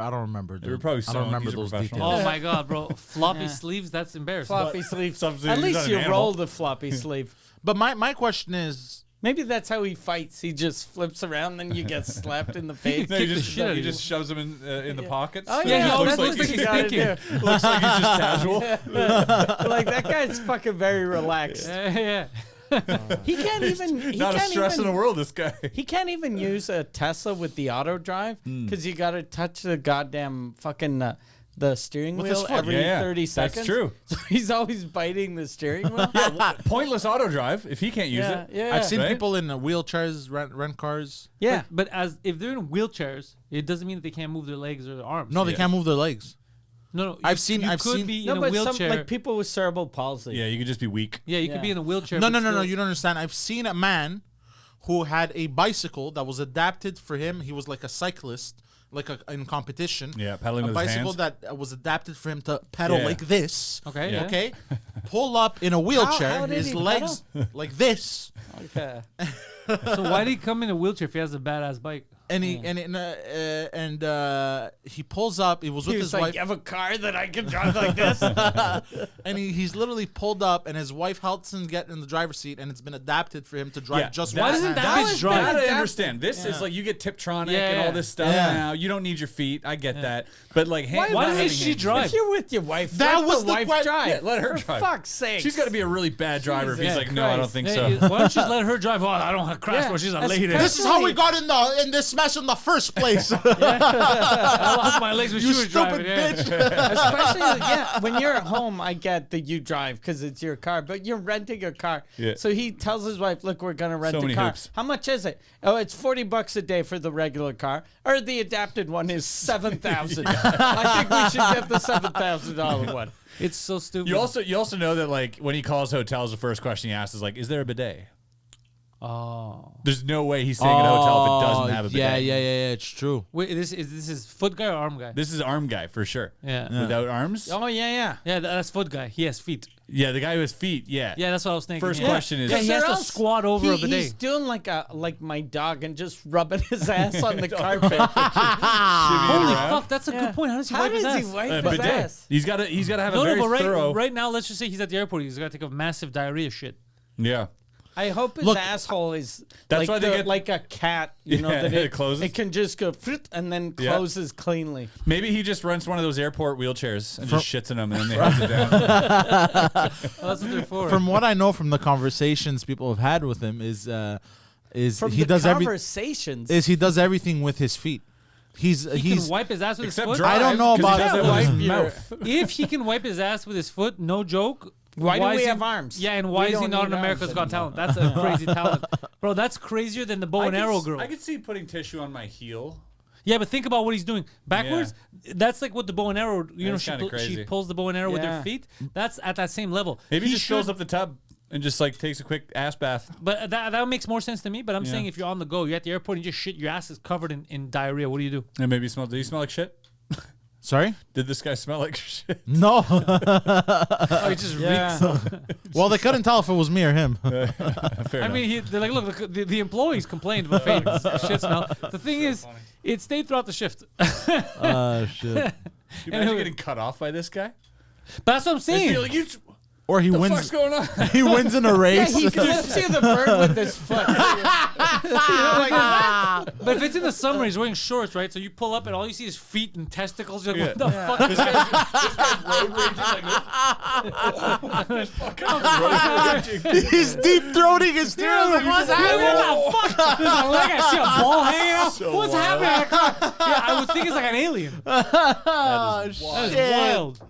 Dude. were probably I don't sewn. remember He's a those professional. details. Oh my god, bro! Floppy Yeah. sleeves. That's embarrassing. Floppy sleeves. Something- At he's least not an you animal. roll the floppy sleeve. But my question is, Maybe that's how he fights. He just flips around, then you get slapped in the face. No, Kick he the just, shit out of he you. just shoves them in the pockets. Oh, Yeah, yeah, he that's looks what like you he's gotta thinking. do. Looks like he's just casual. Like that guy's fucking very relaxed. Yeah. He can't even. He Not a can't stress even, in the world, this guy. He can't even use a Tesla with the auto drive Hmm. because you got to touch the goddamn fucking the steering With his wheel foot. every Yeah, 30 that's seconds. true. So he's always biting the steering wheel. Pointless auto drive if he can't use yeah, it. yeah. I've seen Right? people in wheelchairs rent cars. yeah. But as if they're in wheelchairs, it doesn't mean that they can't move their legs or their arms. No, they Yeah. can't move their legs. No. I've you seen- You I've could seen- be No, in a but wheelchair. some like people with cerebral palsy. Yeah, you could just be weak. yeah, you Yeah. could be in a wheelchair. No, but no. still- You don't understand. I've seen a man who had a bicycle that was adapted for him. He was like a cyclist, in competition. Yeah, pedaling a with his bicycle hands. that was adapted for him to pedal Yeah. like this. Okay. Yeah. Yeah. Okay, pull up in a wheelchair. how did His he legs like this, Okay. So why did he come in a wheelchair if he has a badass bike? and he he pulls up. He was with He his was like, wife, "You have a car that I can drive like this." and he's literally pulled up, and his wife helps him get in the driver's seat, and it's been adapted for him to drive Yeah. just Why one doesn't hand. that bitch was drive? bad. That I understand. This is like you get Tiptronic Yeah, and all yeah. this stuff Yeah. now. You don't need your feet. I get that. But like, Why Why not doesn't having she hands- drive? If you're with your wife, That let was the the wife que- drive. Yeah, let her For drive. fuck's sake. She's got to be a really bad driver if he's Jesus like, no, I don't Christ. think Hey, so. why don't you just let her drive? Oh, I don't have crash, Yeah, bro. She's a that's lady. perfect. This is how we got in this mess in the first place. I lost my legs when You she was stupid driving. Yeah. bitch. Especially, when you're at home, I get that you drive because it's your car, but you're renting a car. Yeah. So he tells his wife, "Look, we're gonna rent So a many car. hoops. How much is it? Oh, it's $40 a day for the regular car, or the adapted one is $7,000. I think we should get the $7,000 one." It's so stupid. You also know that like when he calls hotels, the first question he asks is like, "Is there a bidet?" Oh. There's no way he's staying at a hotel if it doesn't have a bidet. Yeah. It's true. Wait, this is foot guy or arm guy? This is arm guy for sure. Yeah. Without arms. Oh yeah. Yeah, that's foot guy. He has feet. Yeah, the guy who has feet. Yeah. Yeah, that's what I was thinking. First yeah. question is- Yeah, he has Or to else squat over a bidet. He's doing like my dog and just rubbing his ass on the carpet. Holy around. fuck, that's a good point. How does he How wipe his does ass? he wipe A his bidet. ass? He's got to have a No, very but thorough. right now, let's just say he's at the airport. He's got to take a massive diarrhea shit. Yeah. I hope his Look, asshole is That's like, why they get- like a cat. You know Yeah, that it closes. It can just go frit and then Yeah. closes cleanly. Maybe he just rents one of those airport wheelchairs and just shits in them, and then they hose it down. That's what they're for. From what I know from the conversations people have had with him is From he the does conversations. he does everything with his feet. He's he can wipe his ass with his Except foot. drive, I don't know 'cause he about- does it with Wipe his your- mouth. If he can wipe his ass with his foot, no joke. Why do is we he- have arms? Yeah, and We why is he don't not need on America's arms Got Talent? That's a crazy talent, bro. That's crazier than the bow and arrow girl. I could see putting tissue on my heel. Yeah, but think about what he's doing backwards. That's like what the bow and arrow. You know, That's she kinda crazy. she pulls the bow and arrow with her Yeah. feet. That's at that same level. Maybe he just fills should- up the tub and just like takes a quick ass bath. But that makes more sense to me. But I'm Yeah. saying if you're on the go, you're at the airport and you just shit, your ass is covered in diarrhea. What do you do? And maybe smell. Did he smell like shit? sorry. Did this guy smell like shit? No. Oh, he just Yeah. reeks. Well, they couldn't tell if it was me or him. Fair I enough. mean, they're like, look, the employees complained about faint shit smell. The thing is, it stayed throughout the shift. Oh shit. Can you imagine getting cut off by this guy? But that's what I'm He'd saying. be like, you, Or he what the wins. fuck's going on? He wins in a Yeah, race. he flips you the bird with his foot. But if it's in the summer, he's wearing shorts, right? So you pull up and all you see is feet and testicles. You're like, Yeah. what the fuck? This guy's road raging like He's deep throating his steering. Like, what's happening? What the fuck? There's a leg. I see a ball hanging out. So What's wild. happening? Yeah, I would think it's like an alien. Oh, That is wild. I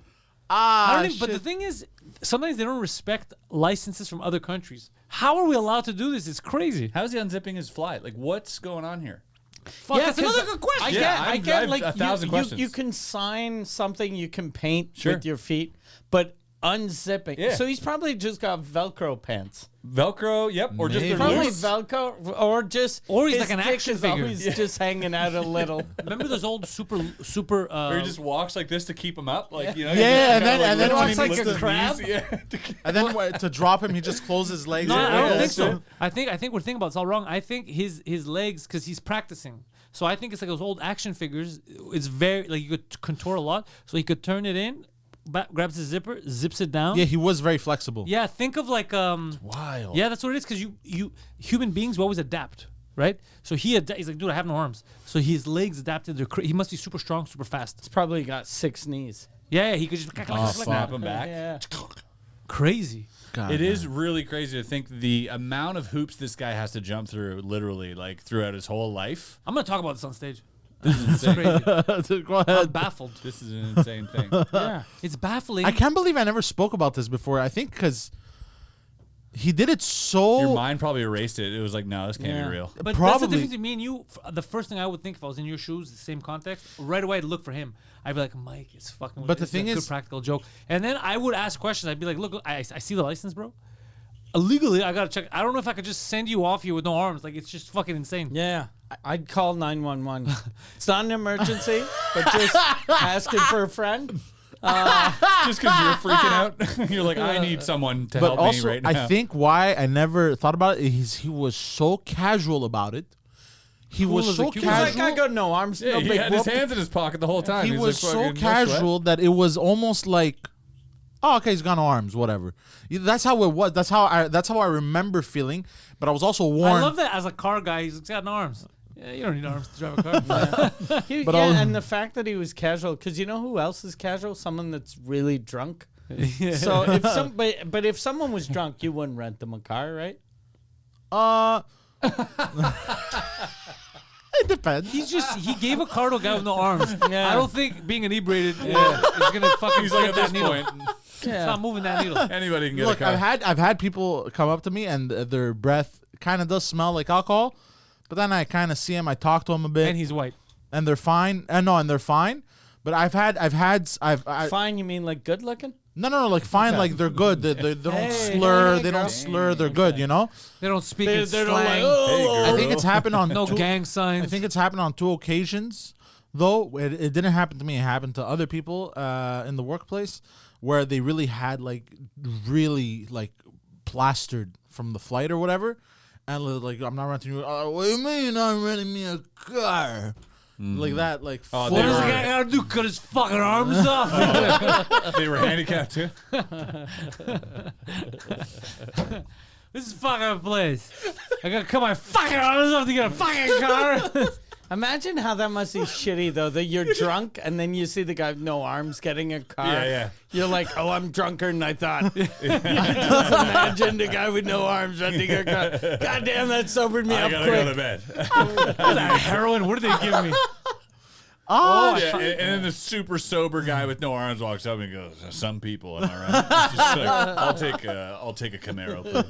Ah, don't even, but the thing is, sometimes they don't respect licenses from other countries. How are we allowed to do this? It's crazy. How's he unzipping his fly? Like, what's going on here? Fuck, Yeah, that's 'cause another good question. I I've get like 1,000 questions. you can sign something, you can paint Sure. with your feet, but unzipping. Yeah. So he's probably just got Velcro pants. Velcro, yep, or just Maybe. the Probably loose. Velcro, or just Or he's his like an dick action is figure. always just hanging out a little. Remember those old super. Or he just walks like this to keep him up, like you know. Yeah, and kinda then- and then lifts when his he lifts knees, a crab? Yeah. And then to drop him, he just closes his legs. No, I don't Yeah, think so. that's I think we're thinking about it's all wrong. I think his legs, because he's practicing. So I think it's like those old action figures. It's very like you could contour a lot. So he could turn it in, grabs his zipper, zips it down. Yeah, he was very flexible. Yeah, think of like Wild. Yeah, that's what it is. Because you human beings will always adapt, right? So he's like, dude, I have no arms. So his legs adapted. He must be super strong, super fast. He's probably got 6 knees. Yeah, he could just Snap him back. Yeah. crazy. God, It is really crazy to think the amount of hoops this guy has to jump through, literally, like throughout his whole life. I'm gonna talk about this on stage. This is It's insane. crazy. Go I'm ahead. baffled. This is an insane thing. Yeah. It's baffling. I can't believe I never spoke about this before. I think because he did it so. Your mind probably erased it. It was like, no, this can't Yeah. be real. But that's the Probably- difference between me and you. The first thing I would think if I was in your shoes, the same context, right away I'd look for him. I'd be like, Mike, it's fucking. But the it's thing a good is- practical joke. And then I would ask questions. I'd be like, look, I see the license, bro. Illegally, I gotta check. I don't know if I could just send you off here with no arms. Like it's just fucking insane. Yeah. I'd call 911. It's not an emergency, but just asking for a friend. Just because you're freaking out, you're like, I need someone to But help also, me right now. I think why I never thought about it is he was so casual about it. He Cool was as a so cucumber. He's casual. like, I got no arms, yeah, no he big had his whoop. hands in his pocket the whole time. He He's was like, so fucking, no sweat. casual that it was almost like, oh, okay, he's got no arms, whatever. That's how it was. That's how I remember feeling. But I was also warned. I love that as a car guy. He's got no arms. Yeah, you don't need arms to drive a car. But I was- and the fact that he was casual, because you know who else is casual? Someone that's really drunk. So if but if someone was drunk, you wouldn't rent them a car, right? It depends. He gave a car to a guy with no arms. Yeah. I don't think being inebriated is gonna fucking He's like, flip at that this needle. point, It's not moving that needle. anybody can get Look, a car. I've had people come up to me and their breath kind of does smell like alcohol, but then I kind of see them. I talk to them a bit, And he's white. and they're fine. And they're fine. But I've Fine, you mean like good looking? no, like fine, like they're good. They don't Hey, slur. hey, They girl. don't slur. They're good, you know. They don't speak They in don't slang. like, oh, I think it's happened on No two, gang signs. I think it's happened on 2 occasions, though. It didn't happen to me. It happened to other people in the workplace where they really had really plastered from the flight or whatever, and like, I'm not renting you. What do you mean you're not renting me a car? Like that, like Oh, what they does the were- guy gotta do? Cut his fucking arms off? They were handicapped too. This is fucking place. I gotta cut my fucking arms off to get a fucking car. Imagine how that must be shitty though. That you're drunk and then you see the guy with no arms getting a car. Yeah. You're like, oh, I'm drunker than I thought. I just imagine the guy with no arms renting a car. God damn, that sobered me I up gotta quick. go to bed. What's that heroin? What did they give me? Oh, Yeah, and then the super sober guy with no arms walks up and goes, "Some people, am I right?" It's just like, I'll take a Camaro, please.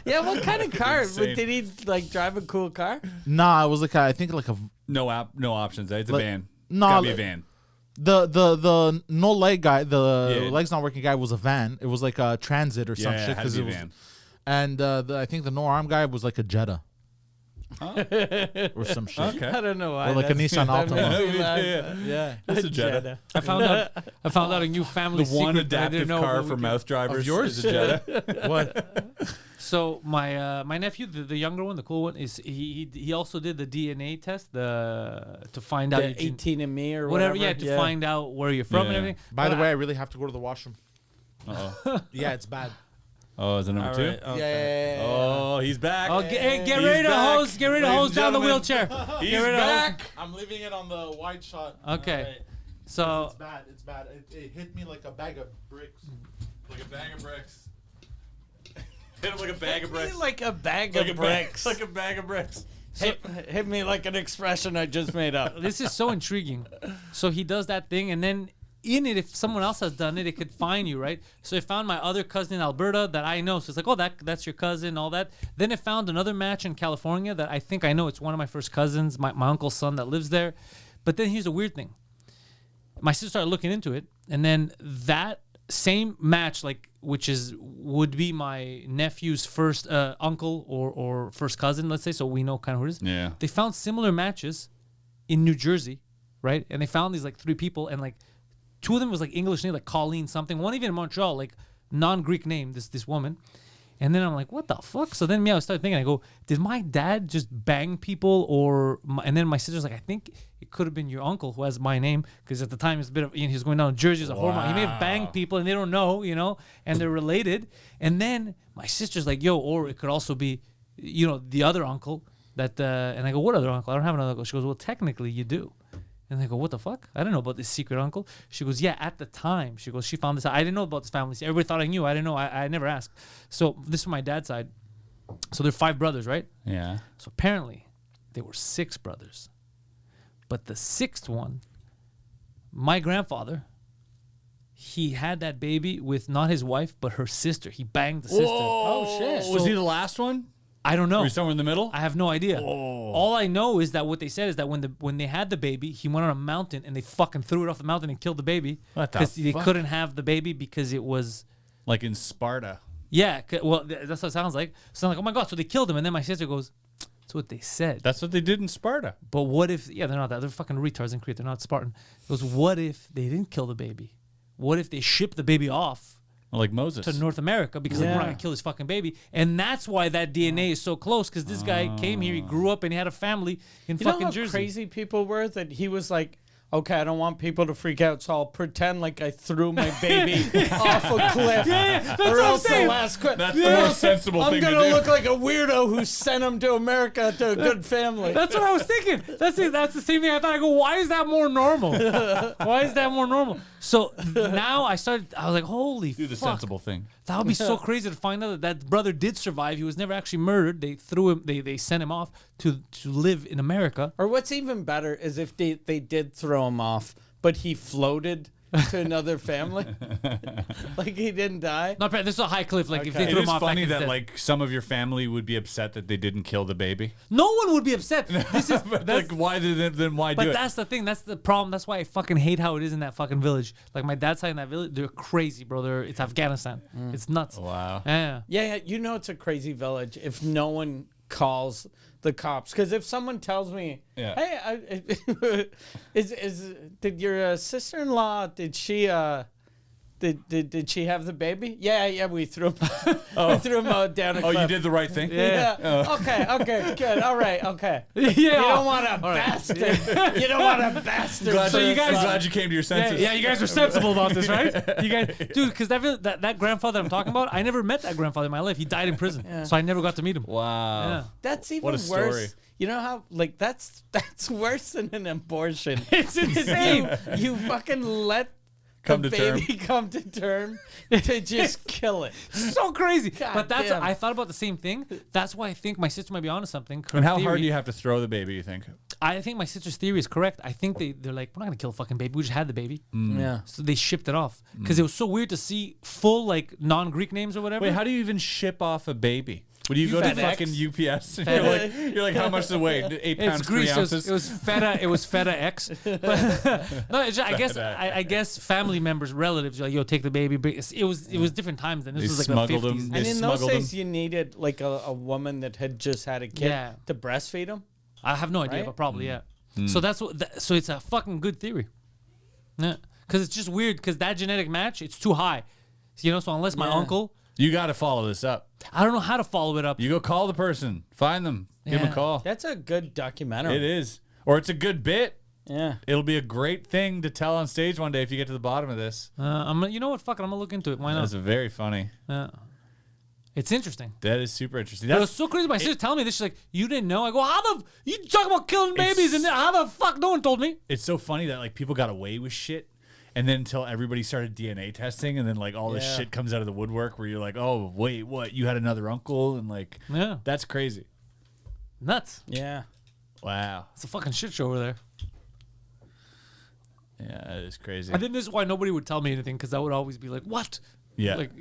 Yeah, what kind of car? Insane. Did he like drive a cool car? Nah, it was like I think like a No options. It's a Like, van. no, Gotta be a like- van. the no leg guy, the Yeah. legs not working guy was a van. It was like a transit or some Yeah, shit it had to be a it was. van. And I think the no arm guy was like a Jetta or some shit. Okay. I don't know why. Or like a that's- Nissan that Altima. makes me laugh. Yeah. It's a Jetta. I found out a new family The one secret that I didn't adaptive know car about for we mouth drivers Of yours? is a Jetta. What? So my nephew, the younger one, the cool one, is he also did the DNA test to find out The your gene- 18andMe or whatever. whatever. Yeah, to find out where you're from and Yeah. everything. By the But way, I really have to go to the washroom. Uh-oh. Yeah, it's bad. Oh, is it number All two? right, okay. Yeah. Oh, he's back. Oh, get He's ready to back, hose. Get ready to ladies hose and down the gentlemen. wheelchair. He's Get ready to hose- back. I'm leaving it on the wide shot. Okay. So It's bad. It's bad. It hit me like a bag of bricks. Like a bag of bricks. Hit him like a bag of bricks. Like a bag Like of a bag- bricks. Like a bag of bricks. Hit me like an expression I just made up. this is so intriguing. So he does that thing, and then in it, if someone else has done it, it could find you, right? So it found my other cousin in Alberta that I know. So it's like, oh, that's your cousin, all that. Then it found another match in California that I think I know. It's one of my first cousins, my uncle's son that lives there. But then here's a weird thing. My sister started looking into it, and then that same match, like would be my nephew's first uncle or first cousin, let's say, so we know kind of who it is. Yeah. They found similar matches in New Jersey, right? And they found these like three people, and like two of them was like English name, like Colleen something. One even in Montreal, like non-Greek name, this woman. And then I'm like, what the fuck? So then I started thinking, I go, did my dad just bang people and then my sister's like, I think it could have been your uncle who has my name. Because at the time, it's a bit of, he was going down to Jersey as a hormone. He may have banged people and they don't know, and they're related. And then my sister's like, yo, or it could also be, the other uncle that, and I go, what other uncle? I don't have another uncle. She goes, well, technically you do. And I go, what the fuck? I didn't know about this secret uncle. She goes, yeah, at the time. She goes, she found this out. I didn't know about this family. Everybody thought I knew. I didn't know. I never asked. So this is my dad's side. So they're 5 brothers, right? Yeah. So apparently there were 6 brothers. But the 6th one, my grandfather, he had that baby with not his wife, but her sister. He banged the sister. Oh, shit. Was So- he the last one? I don't know. Were you somewhere in the middle? I have no idea. All I know is that what they said is that when they had the baby, he went on a mountain and they fucking threw it off the mountain and killed the baby. What the Because they fuck? couldn't have the baby because it was Like in Sparta. well that's what it sounds like. So I'm like, oh my god, so they killed him. And then my sister goes, that's what they said. That's what they did in Sparta. But what if they're not that, they're fucking retards in Crete, they're not Spartan. It goes, what if they didn't kill the baby? What if they shipped the baby off Like Moses. to North America because like, we're not gonna kill this fucking baby, and that's why that DNA is so close. Because this guy came here, he grew up, and he had a family in You know fucking how Jersey. crazy people were that he was like, okay, I don't want people to freak out, so I'll pretend like I threw my baby off a cliff. that's or what I'm else the saying. last cliff. That's the most sensible I'm thing to gonna do. look like a weirdo who sent him to America to a good family. That's what I was thinking. That's it. That's the same thing I thought. I go, why is that more normal? Why is that more normal? So now I was like, holy Do the fuck. sensible thing. That would be so crazy to find out that brother did survive. He was never actually murdered. They threw him. They sent him off to live in America. Or what's even better is if they did throw him off, but he floated to another family. Like he didn't die. Not bad. This is a high cliff. Like if they Okay. It threw is him off, funny kid's that dead. like some of your family would be upset that they didn't kill the baby. no one would be upset. This is But that's, like, why did then why do but it? that's the thing. That's the problem. That's why I fucking hate how it is in that fucking village. Like my dad's side in that village, they're crazy, bro. It's Afghanistan. It's nuts. Wow. Yeah. Yeah, you know it's a crazy village if no one calls the cops. Because if someone tells me, Yeah. hey, did your sister-in-law, did she Did she have the baby? Yeah, we threw him, we threw him down a cliff. Oh, you did the right thing. Yeah. Okay, good. All right, okay. Yeah. You don't want a bastard. You don't want a bastard. Glad So you guys- I'm glad you came to your senses. Yeah, you guys are sensible about this, right? You guys, dude, because that grandfather I'm talking about, I never met that grandfather in my life. He died in prison, so I never got to meet him. Wow. Yeah. That's even What a story. worse. You know how that's worse than an abortion. It's insane. You fucking let Come the to term. baby come to term to just kill it. So crazy. God But that's damn. I thought about the same thing. That's why I think my sister might be onto something. Her And how hard theory- do you have to throw the baby, you think? I think my sister's theory is correct. I think they're like, we're not gonna kill a fucking baby. We just had the baby, Yeah. so they shipped it off because it was so weird to see full like non-Greek names or whatever. Wait, how do you even ship off a baby? Would you go to FedEx. fucking UPS? And FedEx. you're like, how much does it weigh? 8 pounds, It's 3 Greece. ounces? It was feta. It was feta X. But, no, it's just, I guess family members, relatives, are like, yo, take the baby. But it was different times then. This They was like smuggled the 50s. them. And They in those smuggled days, them. you needed like a woman that had just had a kid Yeah. to breastfeed him. I have no idea, Right? but probably yeah. So that's what. So it's a fucking good theory. Yeah, because it's just weird because that genetic match it's too high. You know, so unless my Yeah. uncle, You got to follow this up. I don't know how to follow it up. You go call the person, find them, give them Yeah. a call. That's a good documentary. It is. Or it's a good bit. Yeah. It'll be a great thing to tell on stage one day if you get to the bottom of this. You know what? Fuck it. I'm gonna look into it. Why not? That's very funny. It's interesting. That is super interesting. It was That's so crazy. My sister telling me this. She's like, "You didn't know?" I go, you talk about killing babies, and how the fuck no one told me?" it's so funny that like people got away with shit. And then until everybody started DNA testing, and then like all this Yeah. shit comes out of the woodwork where you're like, oh wait, what? You had another uncle, and like Yeah, that's crazy. nuts. Yeah. Wow. It's a fucking shit show over there. Yeah, that is crazy. I think this is why nobody would tell me anything because I would always be like, "What?" Yeah. Like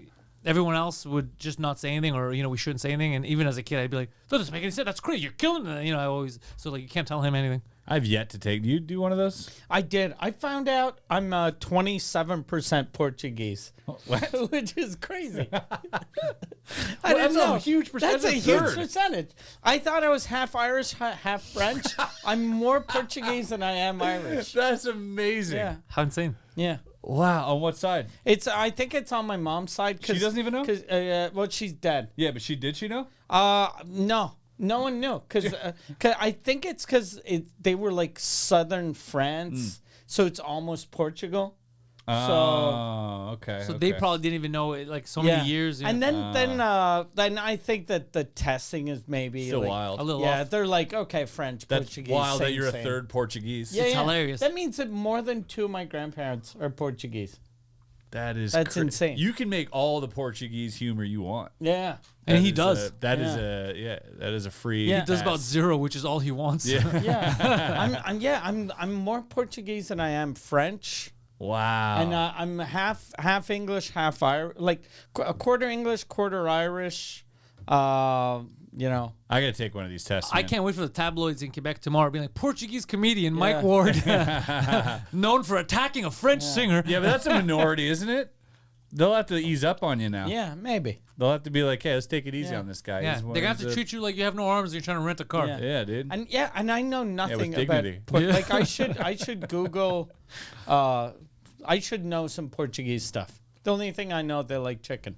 everyone else would just not say anything, or we shouldn't say anything. And even as a kid, I'd be like, "That doesn't make any sense. That's crazy. You're killing." I always you can't tell him anything. I've yet to take. Do you do one of those? I did. I found out I'm 27% Portuguese. What? Which is crazy. I Well, didn't that's a know. huge percentage, That's a a huge third. percentage. I thought I was half Irish, half French. I'm more Portuguese than I am Irish. That's amazing. Yeah. How insane. Yeah. Wow. On what side? I think it's on my mom's side. Cause, She doesn't even know? Cause, well, she's dead. Yeah, but did she know? No. No one knew. Because I think it's because they were like southern France. So it's almost Portugal. Oh, okay. So okay. they probably didn't even know it like so many years. And then I think that the testing is maybe still like, wild. a little Yeah, off. they're like, okay, French, That's Portuguese. wild that same, you're a same. third Portuguese. Yeah, It's yeah. hilarious. That means that more than 2 of my grandparents are Portuguese. That's insane. You can make all the Portuguese humor you want. Yeah. And That he is does. That is a free. Yeah. He does about pass. 0, which is all he wants. Yeah. Yeah. I'm more Portuguese than I am French. Wow. And I'm half English, half Irish, like a quarter English, quarter Irish. I gotta take one of these tests. I man. can't wait for the tabloids in Quebec tomorrow being like, Portuguese comedian Mike Yeah. Ward, known for attacking a French singer. Yeah, but that's a minority, isn't it? They'll have to ease up on you now. Yeah, maybe. They'll have to be like, hey, let's take it easy Yeah. on this guy. Yeah, He's they're one gonna of have to the- treat you like you have no arms and you're trying to rent a car. Yeah. Yeah, dude. And I know nothing about dignity. like I should Google. I should know some Portuguese stuff. The only thing I know, they like chicken.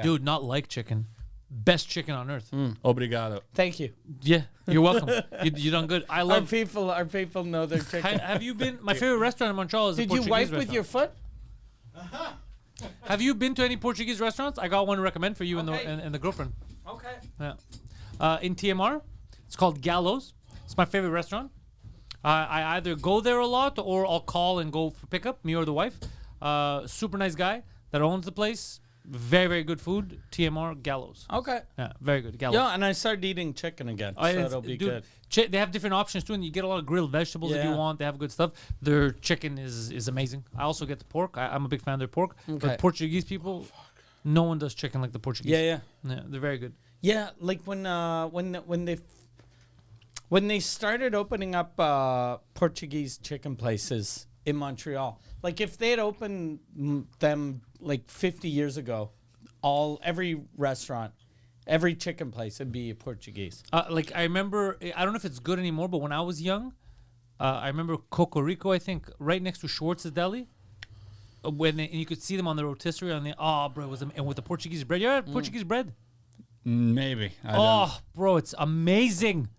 Dude, not like chicken. Best chicken on earth. Obrigado. Thank you. Yeah, you're welcome. You done good. I Our love. people know their chicken. Have you been? My favorite restaurant in Montreal is a Did you Portuguese wipe with restaurant. your foot? Have you been to any Portuguese restaurants? I got one to recommend for you and Okay. the girlfriend. Okay. Yeah. In TMR, it's called Gallows. It's my favorite restaurant. I either go there a lot or I'll call and go for pickup, me or the wife. Super nice guy that owns the place. Very, very good food. TMR Gallows. Okay. Yeah, very good. Gallows. Yeah, and I started eating chicken again, so It's- it'll be dude, good. They have different options too, and you get a lot of grilled vegetables if you Yeah. want. They have good stuff. Their chicken is amazing. I also get the pork. I'm a big fan of their pork. Okay. But Portuguese people, no one does chicken like the Portuguese. Yeah. Yeah, they're very good. Yeah, like when they started opening up Portuguese chicken places in Montreal, like if they had opened them like 50 years ago, every restaurant, every chicken place would be Portuguese. Like I remember, I don't know if it's good anymore, but when I was young, I remember Cocorico, I think, right next to Schwartz's Deli. and you could see them on the rotisserie on the bro, it was and with the Portuguese bread. You ever had Portuguese bread? Maybe. Bro, it's amazing.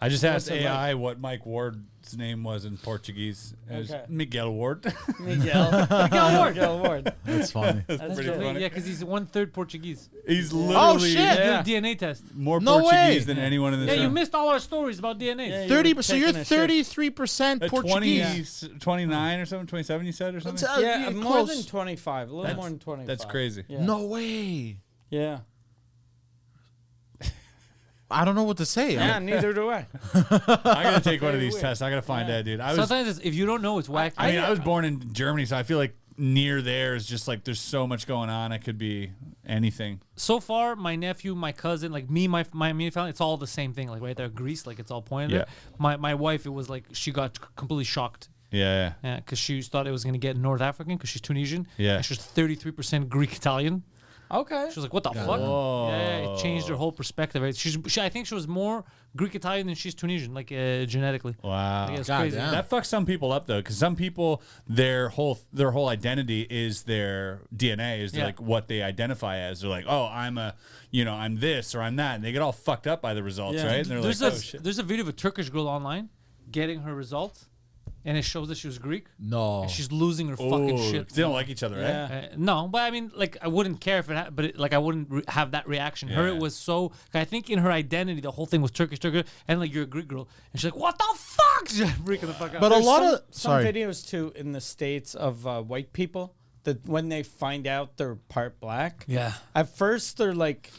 I just asked What's it AI what Mike Ward's name was in Portuguese. It was Okay. Miguel Ward. Miguel. Miguel Ward. That's funny. That's pretty good. funny. Yeah, because he's 1/3 Portuguese. He's Oh, literally shit. Yeah. Did a DNA test. more No Portuguese way. than anyone in this Yeah, you room. missed all our stories about DNA. Yeah, you 30. were So you're taking a shit. 33% At Portuguese. 29 or something, 27 you said or something? Yeah, more close. than 25. A little more than 25. That's crazy. Yeah. No way. Yeah. I don't know what to say. Yeah, neither do I. I gotta take one of these weird. tests. I gotta find Yeah. out, dude. I was Sometimes if you don't know, it's wacky. I mean, I was born in Germany, so I feel like near there is just like there's so much going on. It could be anything. So far, my nephew, my cousin, like me, my immediate family, it's all the same thing. Like right there, Greece, like it's all pointed there. My wife, it was like she got completely shocked. Yeah. Yeah, because she thought it was gonna get North African because she's Tunisian. Yeah. And she was 33% Greek Italian. Okay. She was like, "What the fuck?" Whoa. Yeah, it changed her whole perspective. Right? I think she was more Greek Italian than she's Tunisian, like genetically. Wow. Yeah, it's God crazy. damn. That fucks some people up though, because some people their whole identity is their DNA, is Yeah. like what they identify as. They're like, oh, I'm I'm this or I'm that, and they get all fucked up by the results, Yeah. right? And they're There's like, a oh shit. there's a video of a Turkish girl online getting her results, and it shows that she was Greek. No. And she's losing her fucking Oh, shit. they don't like each other, right? Yeah. No, but I mean, like, I wouldn't care if it, but I wouldn't have that reaction. Her, Yeah. it was so. I think in her identity, the whole thing was Turkish, and like you're a Greek girl, and she's like, "What the fuck?" She's freaking the fuck out. But a There's lot some, of some sorry. videos too in the States of white people that when they find out they're part black, yeah, at first they're like,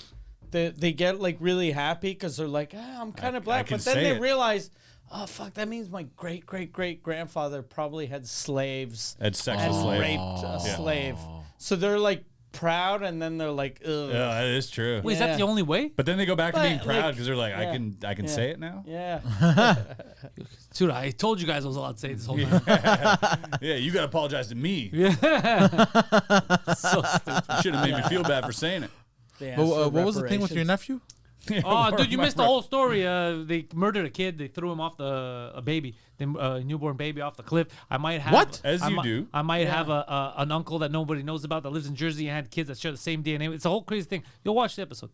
they get like really happy because they're like, I'm kind of black, can but then say they it. realize, oh fuck, that means my great great great grandfather probably had slaves Had sex and with slaves. raped a slave, so they're like proud, and then they're like, ugh. Yeah, that is true. wait, is that Yeah. the only way? But then they go back to But, being proud like, because they're like, yeah. I can Yeah. say it now. Yeah. Dude, I told you guys I was allowed to say this whole time. Yeah, you gotta apologize to me. So stupid. You should have made me feel bad for saying it. They asked But, for what was the thing with your reparations. nephew? Oh, dude, you missed the whole story. They murdered a kid. They threw him off a baby, newborn baby off the cliff. I might have What? As I you mi- do. I might have an uncle that nobody knows about that lives in Jersey and had kids that share the same DNA. It's a whole crazy thing. You'll watch the episode.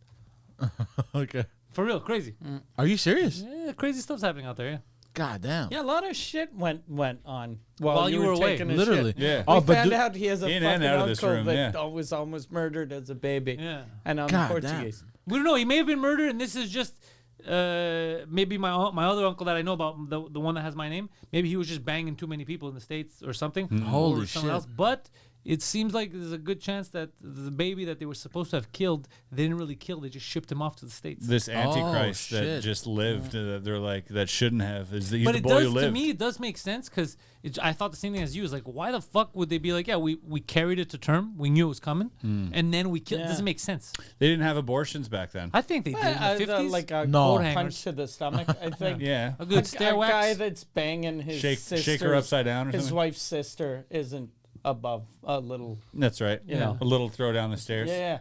Okay. For real, crazy. Are you serious? Yeah, crazy stuff's happening out there. Yeah. God damn. Yeah, a lot of shit went on while, While you you were were away. taking a Literally. shit. Yeah. We Oh, but found do- out he has a In fucking and out of this uncle room, that yeah. was almost murdered as a baby. Yeah. And I'm God Portuguese. We don't know. He may have been murdered, and this is just maybe my other uncle that I know about, the one that has my name. Maybe he was just banging too many people in the States or something. Holy or someone shit. else. But it seems like there's a good chance that the baby that they were supposed to have killed, they didn't really kill. They just shipped him off to the States. This Antichrist that shit. just lived, they're like, that shouldn't have. He's but the it boy does who lived. to me. It does make sense because I thought the same thing as you. Is like, why the fuck would they be like, yeah, we carried it to term, we knew it was coming, and then we killed. Yeah. It doesn't make sense. They didn't have abortions back then. I think they did in the 50s. Like a No. punch Hangers. to the stomach, I think. Yeah. a good stair a wax. guy that's banging his Shake sister's, her upside down or his something. wife's sister isn't above a little. That's right. You know. A little throw down the stairs. Yeah.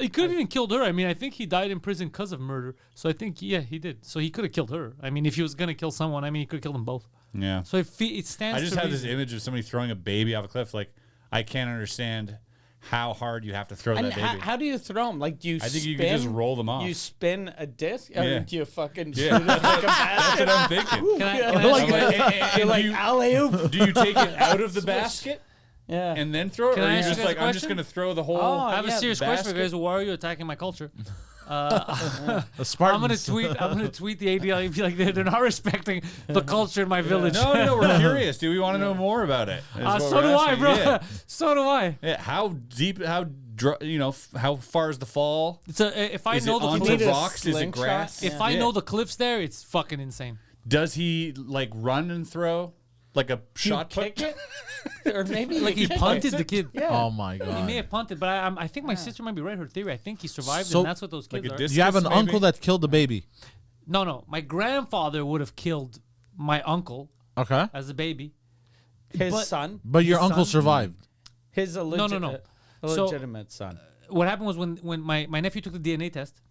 He could have even killed her. I mean, I think he died in prison because of murder. So I think, yeah, he did. So he could have killed her. I mean, if he was going to kill someone, I mean, he could have killed them both. Yeah. So it stands I just to have this reason. image of somebody throwing a baby off a cliff. Like, I can't understand how hard you have to throw And that baby. how do you throw them? Like, do you I think spin? you could just roll them off. You spin a disc? Yeah. Or do you fucking shoot Yeah, it like a That's basket? what I'm thinking. Can I Yeah. ask Like, you- and You're like, do you- alley-oop. do you take it out of the basket Yeah. and then throw it, Can or I you're ask you just guys a like, I'm just question? going to throw the whole? Oh, I have a yeah, serious question for basket. you guys. Why are you attacking my culture? A I'm Spartans. gonna tweet the ADL and be like, they're not respecting the culture in my village. No, we're curious. Do we want to know more about it? Is what So we're do I, asking. bro. Yeah. So do I. Yeah, how deep? How far is the fall? It's if I Is know it the onto need cliffs, a rocks? Is it slingshot? grass? if I Yeah. know the cliffs there, it's fucking insane. Does he like run and throw like a shot put? Kick it? Or maybe Like he you kick punted it. the kid. Yeah. Oh my He god. may have punted, but I think my sister might be right. Her theory. I think he survived, So- and that's what those Like kids a are. discus, You have an maybe? uncle that killed the baby. No. My grandfather would have killed my uncle Okay. as a baby. His But- son. But your His uncle son? survived. His no. illegitimate son. What happened was when my nephew took the DNA test,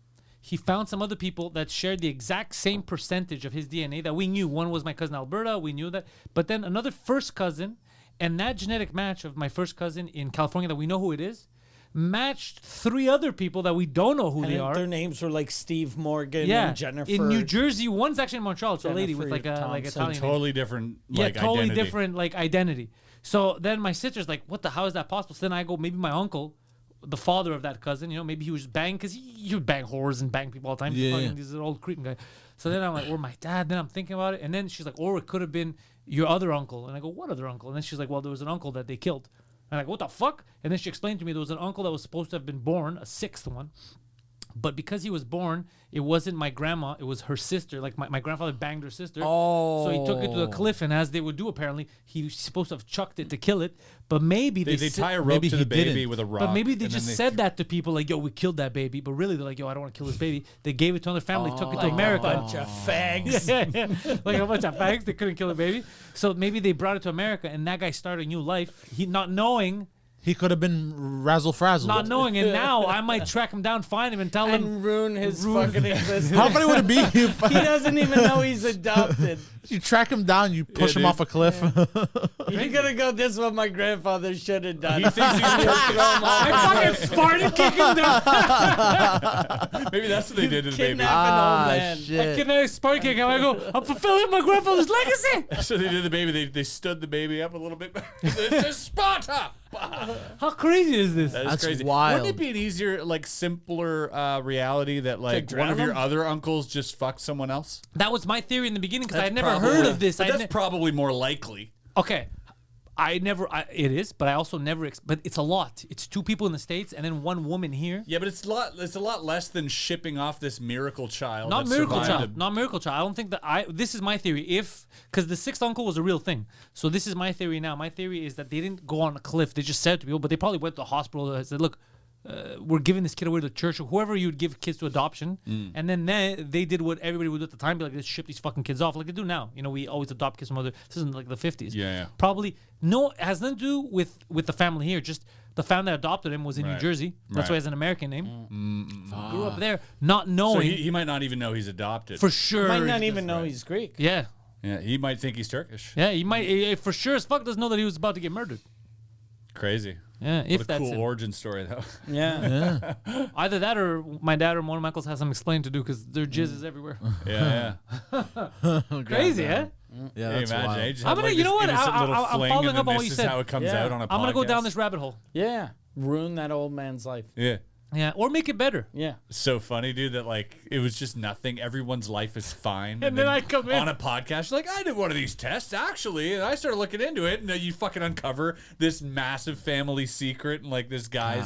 he found some other people that shared the exact same percentage of his DNA that we knew. One was my cousin Alberta. We knew that. But then another first cousin And that genetic match of my first cousin in California that we know who it is, matched 3 other people that we don't know who And they are. their names were like Steve Morgan Yeah, and Jennifer. in New Jersey, one's actually in Montreal. It's a lady with Jennifer like Thompson. Italian name. Totally different. Yeah, Like, totally identity. different like identity. So then my sister's like, "What the? How is that possible?" So then I go, maybe my uncle, the father of that cousin, maybe he was bang because he would bang whores and bang people all the time. Yeah, yeah. He's an old creeping guy. So then I'm like, or my dad. Then I'm thinking about it, and then she's like, or it could have been your other uncle. And I go, what other uncle? And then she's like, well, there was an uncle that they killed. And I go, what the fuck? And then she explained to me there was an uncle that was supposed to have been born, a 6th one. But because he was born, it wasn't my grandma, it was her sister. Like my grandfather banged her sister. So he took it to the cliff, and as they would do apparently, he was supposed to have chucked it to kill it. But maybe They tie a rope maybe to he the baby didn't. with a rock. but maybe they and just then said that to people like, yo, we killed that baby. But really they're like, yo, I don't want to kill this baby. They gave it to another family, took it to like America. a bunch of fags. Yeah. Like a bunch of fags. They couldn't kill the baby. So maybe they brought it to America, and that guy started a new life. He not knowing, He could have been razzle frazzle. and now I might track him down, find him, and tell him. And ruin his fucking existence. How funny would it be if He doesn't even know he's adopted. you track him down, you push him dude. off a cliff? You're gonna go, this is what my grandfather should have done. He thinks he's I fucking Spartan kick him down. maybe that's what they did to the baby. Kidnap an old man. I shit. can Spartan kick him. I go, I'm fulfilling my grandfather's legacy. So they did the baby. They stood the baby up a little bit. This is Sparta. How crazy is this? That is That's crazy. wild. Wouldn't it be an easier, like simpler reality that like drown one of your him? other uncles just fucked someone else? That was my theory in the beginning because I had That's never probably- heard of this. But I that's probably more likely. Okay. It is, but I also never, but it's a lot. It's 2 people in the States and then 1 woman here. Yeah, but it's a lot less than shipping off this miracle child. Not that miracle survived child. Not miracle child. I don't think this is my theory. Because the 6th uncle was a real thing. So this is my theory now. My theory is that they didn't go on a cliff. They just said it to people, but they probably went to the hospital and said, look, we're giving this kid away to the church or whoever you would give kids to adoption. And then they did what everybody would do at the time, be like, let's ship these fucking kids off like they do now. We always adopt kids from other, this isn't like the 50s. Yeah. Probably, no, it has nothing to do with the family here. Just the family that adopted him was in New Right. Jersey. That's Right. why he has an American name. Grew up there, not knowing So he might not even know he's adopted. for sure. Might not even know he's Greek. Yeah. Yeah, he might think he's Turkish. Yeah, he might for sure as fuck doesn't know that he was about to get murdered. Crazy. Yeah, if What a that's cool it. origin story, though. Yeah. Either that or my dad or one of my uncles has some explain to do because their jizz is everywhere. Yeah. Crazy, eh? Yeah, Hey, that's imagine. wild. He just I'm had, gonna- like, you this know what? innocent little I'm fling, following and up then on what this you is said. how it comes Yeah. out on a I'm gonna go podcast. down this rabbit hole. Yeah. Ruin that old man's life. Yeah. Yeah, or make it better. Yeah. So funny, dude, that like it was just nothing. Everyone's life is fine. And then I come in. on a podcast, like, I did one of these tests actually, and I started looking into it, and then you fucking uncover this massive family secret, and like this guy's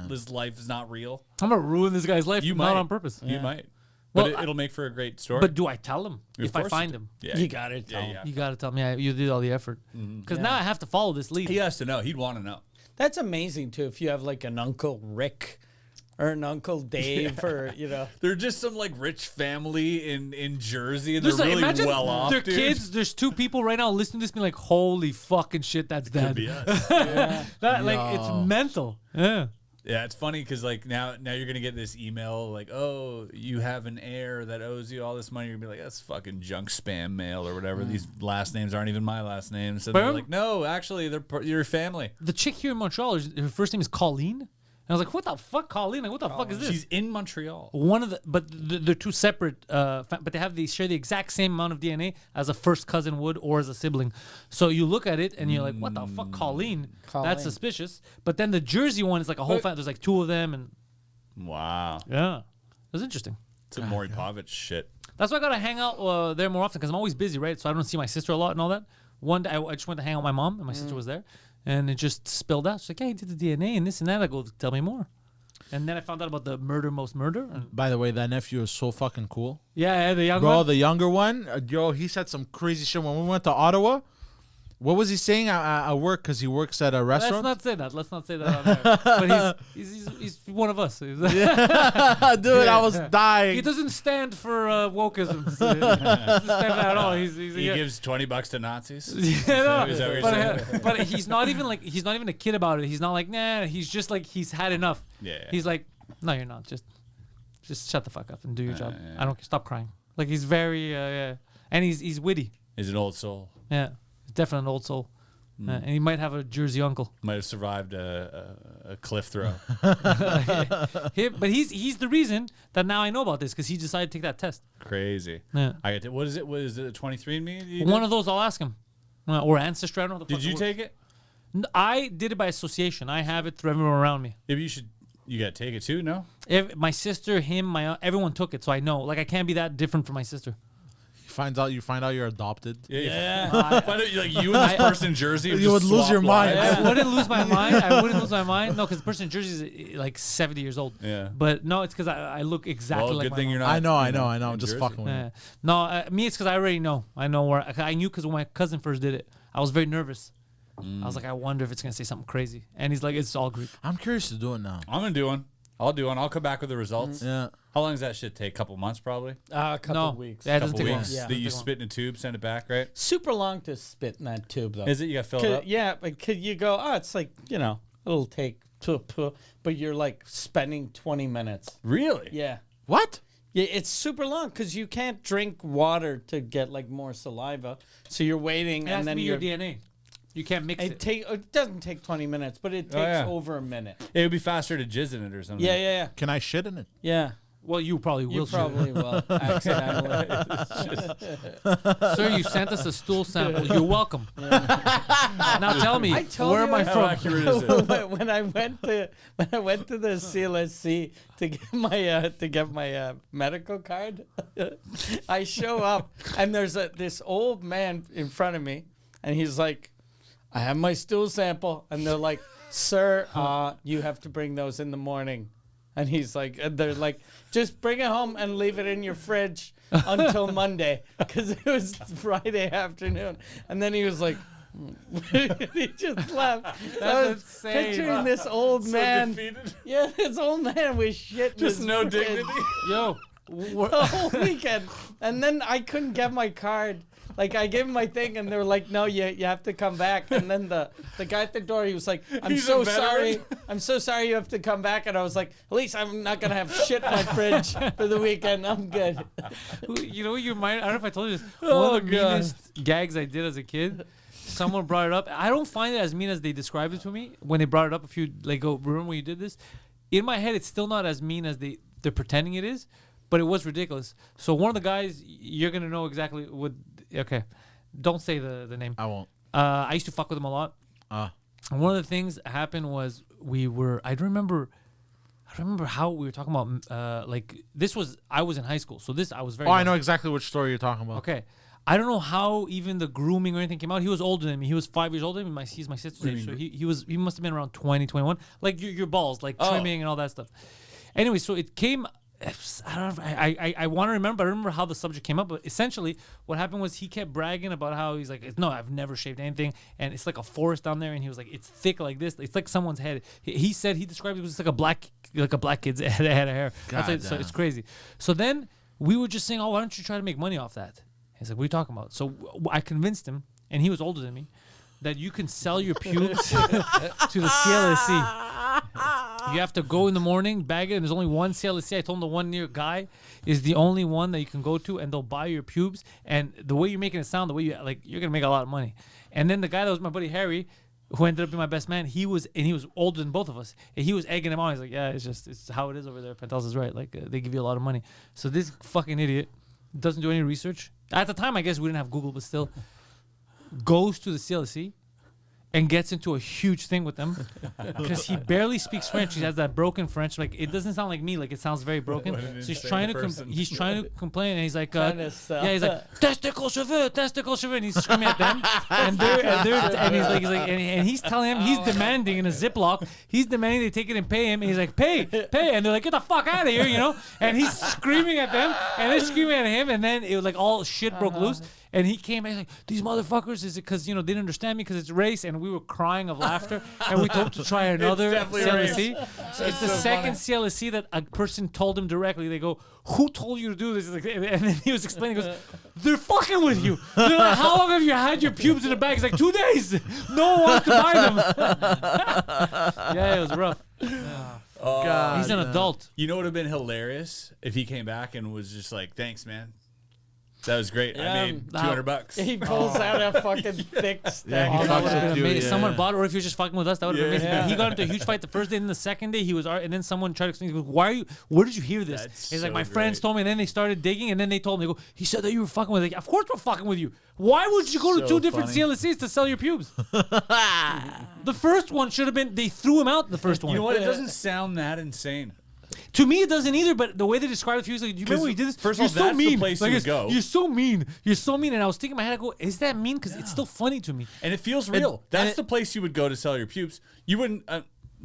his life is not real. I'm gonna ruin this guy's life. You not might on purpose. You might, Well, but it'll make for a great story. But do I tell him Of if I course find you him? do. Yeah, You got it. yeah. You gotta tell me. Yeah, you did all the effort. Because now I have to follow this lead. He has to know. He'd want to know. That's amazing too. If you have like an Uncle Rick or an Uncle Dave or They're just some like rich family in Jersey, and There's they're like, really imagine well off. their Dude. kids. There's 2 people right now listening to this, being like, "Holy fucking shit, that's Could dad." be us. That like it's mental. Yeah. Yeah, it's funny because like now you're gonna get this email like, oh, you have an heir that owes you all this money. You're gonna be like, that's fucking junk spam mail or whatever. These last names aren't even my last names. So they're But like, no, actually, they're your family. The chick here in Montreal, her first name is Colleen. And I was like, what the fuck, Colleen? Like, what the fuck is this? She's in Montreal. One of the, but they're 2 separate, but they share the exact same amount of DNA as a first cousin would or as a sibling. So you look at it and you're like, what the fuck, Colleen? Colleen. That's suspicious. But then the Jersey one is like a whole family. There's like 2 of them, and Wow, yeah, it was interesting. it's a Maury Povich shit. That's why I gotta hang out there more often because I'm always busy, right? So I don't see my sister a lot and all that. One day I just went to hang out with my mom and my sister was there, and it just spilled out. She's like, "Hey, he did the DNA and this and that." I go, "Tell me more." And then I found out about the most murder. And By the way, that nephew is so fucking cool. yeah, the young Bro, one. the younger one, he said some crazy shit when we went to Ottawa. What was he saying at work? Because he works at a Let's restaurant. not say that. Let's not say that on there. But he's one of us. Dude, I was dying. He doesn't stand for wokeism. He doesn't stand for that at all. He's He gives $20 to Nazis. Yeah, no, Is that what you're saying? but he's not even a kid about it. He's not like, nah. He's just like, he's had enough. Yeah. He's like, no, you're not. Just shut the fuck up and do your job. I don't stop crying. Like he's very yeah, and he's witty. He's an old soul. Yeah, he's definitely an old soul. And he might have a Jersey uncle. Might have survived a cliff throw. But he's the reason that now I know about this because he decided to take that test. Crazy. Yeah. I get. What is it? What is it? 23andMe? One of those, I'll ask him. Or Ancestry. I don't know. What the Did fuck you it take it? was. I did it by association. I have it through everyone around me. If you should, you gotta take it too. No. If my sister, him, everyone took it, so I know. Like I can't be that different from my sister. You find out you're adopted. Yeah. Find out, like you and this person in Jersey. You would lose your mind. I wouldn't lose my mind. No, because the person in Jersey is like 70 years old. Yeah. But no, it's because I look exactly Well, like good my thing mom. you're not. I know. I'm in just Jersey. fucking with you. Yeah. No, me, it's because I already know. I know where. I knew because when my cousin first did it, I was very nervous. I was like, I wonder if it's gonna say something crazy, and he's like, it's all Greek. I'm curious to do it now. I'm gonna do one. I'll do one. I'll come back with the results. Yeah. How long does that shit take? Couple months, probably. A couple No, of weeks. Yeah, it doesn't Couple take long. weeks. Yeah. That you Doesn't take spit in a tube, send it back, right? Super long to spit in that tube, though. Is it? You got filled up. Yeah, but could you go? Oh, it's like it'll take, but you're like spending 20 minutes. Really? Yeah. What? Yeah, it's super long because you can't drink water to get like more saliva, so you're waiting, It has and to then be you're. your DNA. You can't mix it. It doesn't take 20 minutes, but it takes yeah. over a minute. It would be faster to jizz in it or something. Yeah. Can I shit in it? Yeah. Well, you probably will. You probably will accidentally. Sir, you sent us a stool sample. You're welcome. Now tell me, I told where you am I how from? accurate is it? when I went to the CLSC to get my medical card, I show up and there's this old man in front of me, and he's like, "I have my stool sample," and they're like, "Sir, you have to bring those in the morning." And he's like, and they're like, "Just bring it home and leave it in your fridge until Monday," because it was Friday afternoon. And then he was like, he just left. I was insane. picturing this old man. defeated. Yeah, this old man with shit. in Just his no fridge dignity. Yo, the whole weekend. And then I couldn't get my card. Like, I gave him my thing, and they were like, "No, you have to come back." And then the guy at the door, he was like, "I'm He's so a veteran. sorry. I'm so sorry you have to come back." And I was like, "At least I'm not going to have shit in my fridge for the weekend. I'm good." you know what you might? I don't know if I told you this. Oh, One of the God. meanest gags I did as a kid. Someone brought it up. I don't find it as mean as they described it to me when they brought it up. If you like, go remember when you did this. In my head, it's still not as mean as they're pretending it is, but it was ridiculous. So one of the guys, you're gonna know exactly what. Okay, don't say the name. I won't. I used to fuck with him a lot. And one of the things that happened was I remember how we were talking about like this was I was in high school, so this I was very. Oh, I young. know exactly which story you're talking about. Okay. I don't know how even the grooming or anything came out. He was older than me. He was 5 years older than me. He's my sister's age. So he must have been around 20, 21. Like your balls, like trimming and all that stuff. Anyway, so it came. I don't know. I want to remember. I remember how the subject came up. But essentially, what happened was he kept bragging about how he's like, "No, I've never shaved anything, and it's like a forest down there." And he was like, "It's thick like this. It's like someone's head." He said he described it as like a black kid's head of hair. That's like, so it's crazy. So then we were just saying, "Oh, why don't you try to make money off that?" He's like, "What are you talking about?" So I convinced him, and he was older than me, that you can sell your pubes to the CLSC. You have to go in the morning, bag it, and there's only one CLSC. I told him the one near Guy is the only one that you can go to, and they'll buy your pubes. And the way you're making it sound, the way you're gonna make a lot of money. And then the guy that was my buddy Harry, who ended up being my best man, he was older than both of us, and he was egging him on. He's like, "Yeah, it's how it is over there." Pantelis is right. Like they give you a lot of money. So this fucking idiot doesn't do any research. At the time, I guess we didn't have Google, but still, goes to the CLSC and gets into a huge thing with them because he barely speaks French. He has that broken French. Like it doesn't sound like me. Like it sounds very broken. So he's trying to complain, and he's like, Trying to sell. he's like, testicle cheveux, and he's screaming at them, and he's telling him, he's demanding in a Ziploc, he's demanding they take it and pay him, and he's like, pay, and they're like, get the fuck out of here, and he's screaming at them, and they're screaming at him, and then it was like all shit broke loose. And he came and he's like, "These motherfuckers, is it because, they didn't understand me because it's race?" And we were crying of laughter. And we told him to try another definitely CLSC. So it's the second CLSC that a person told him directly. They go, "Who told you to do this?" Like, and then he was explaining, he goes, "They're fucking with you. They're like, how long have you had your pubes in the bag?" He's like, 2 days. No one wants to buy them. Yeah, it was rough. God, He's an adult. You know what would have been hilarious if he came back and was just like, "Thanks, man." That was great. I made $200. He pulls out a fucking thick stack. Yeah, he Oh, that fucks would have with been you, amazing. yeah. Someone bought it, or if he was just fucking with us, that would have been amazing. Yeah. He got into a huge fight the first day, and the second day he was, and then someone tried to explain, he goes, "Why are you? Where did you hear this?" That's He's like, so "My friends great. told me," and then they started digging, and then they told me, "They go, he said that you were fucking with." Like, of course we're fucking with you. Why would you go to So two different funny. CLSCs to sell your pubes? The first one should have been. They threw him out. The first one. You know what? It doesn't sound that insane. To me, it doesn't either. But the way they describe it, he was like, "Do you remember when you did this? First of You're all, so that's the mean. place Like, you would it's- go. You're so mean. You're so mean." And I was thinking in my head, I go, "Is that mean? Because it's still funny to me." And it feels real. That's it- the place you would go to sell your pubes. You wouldn't.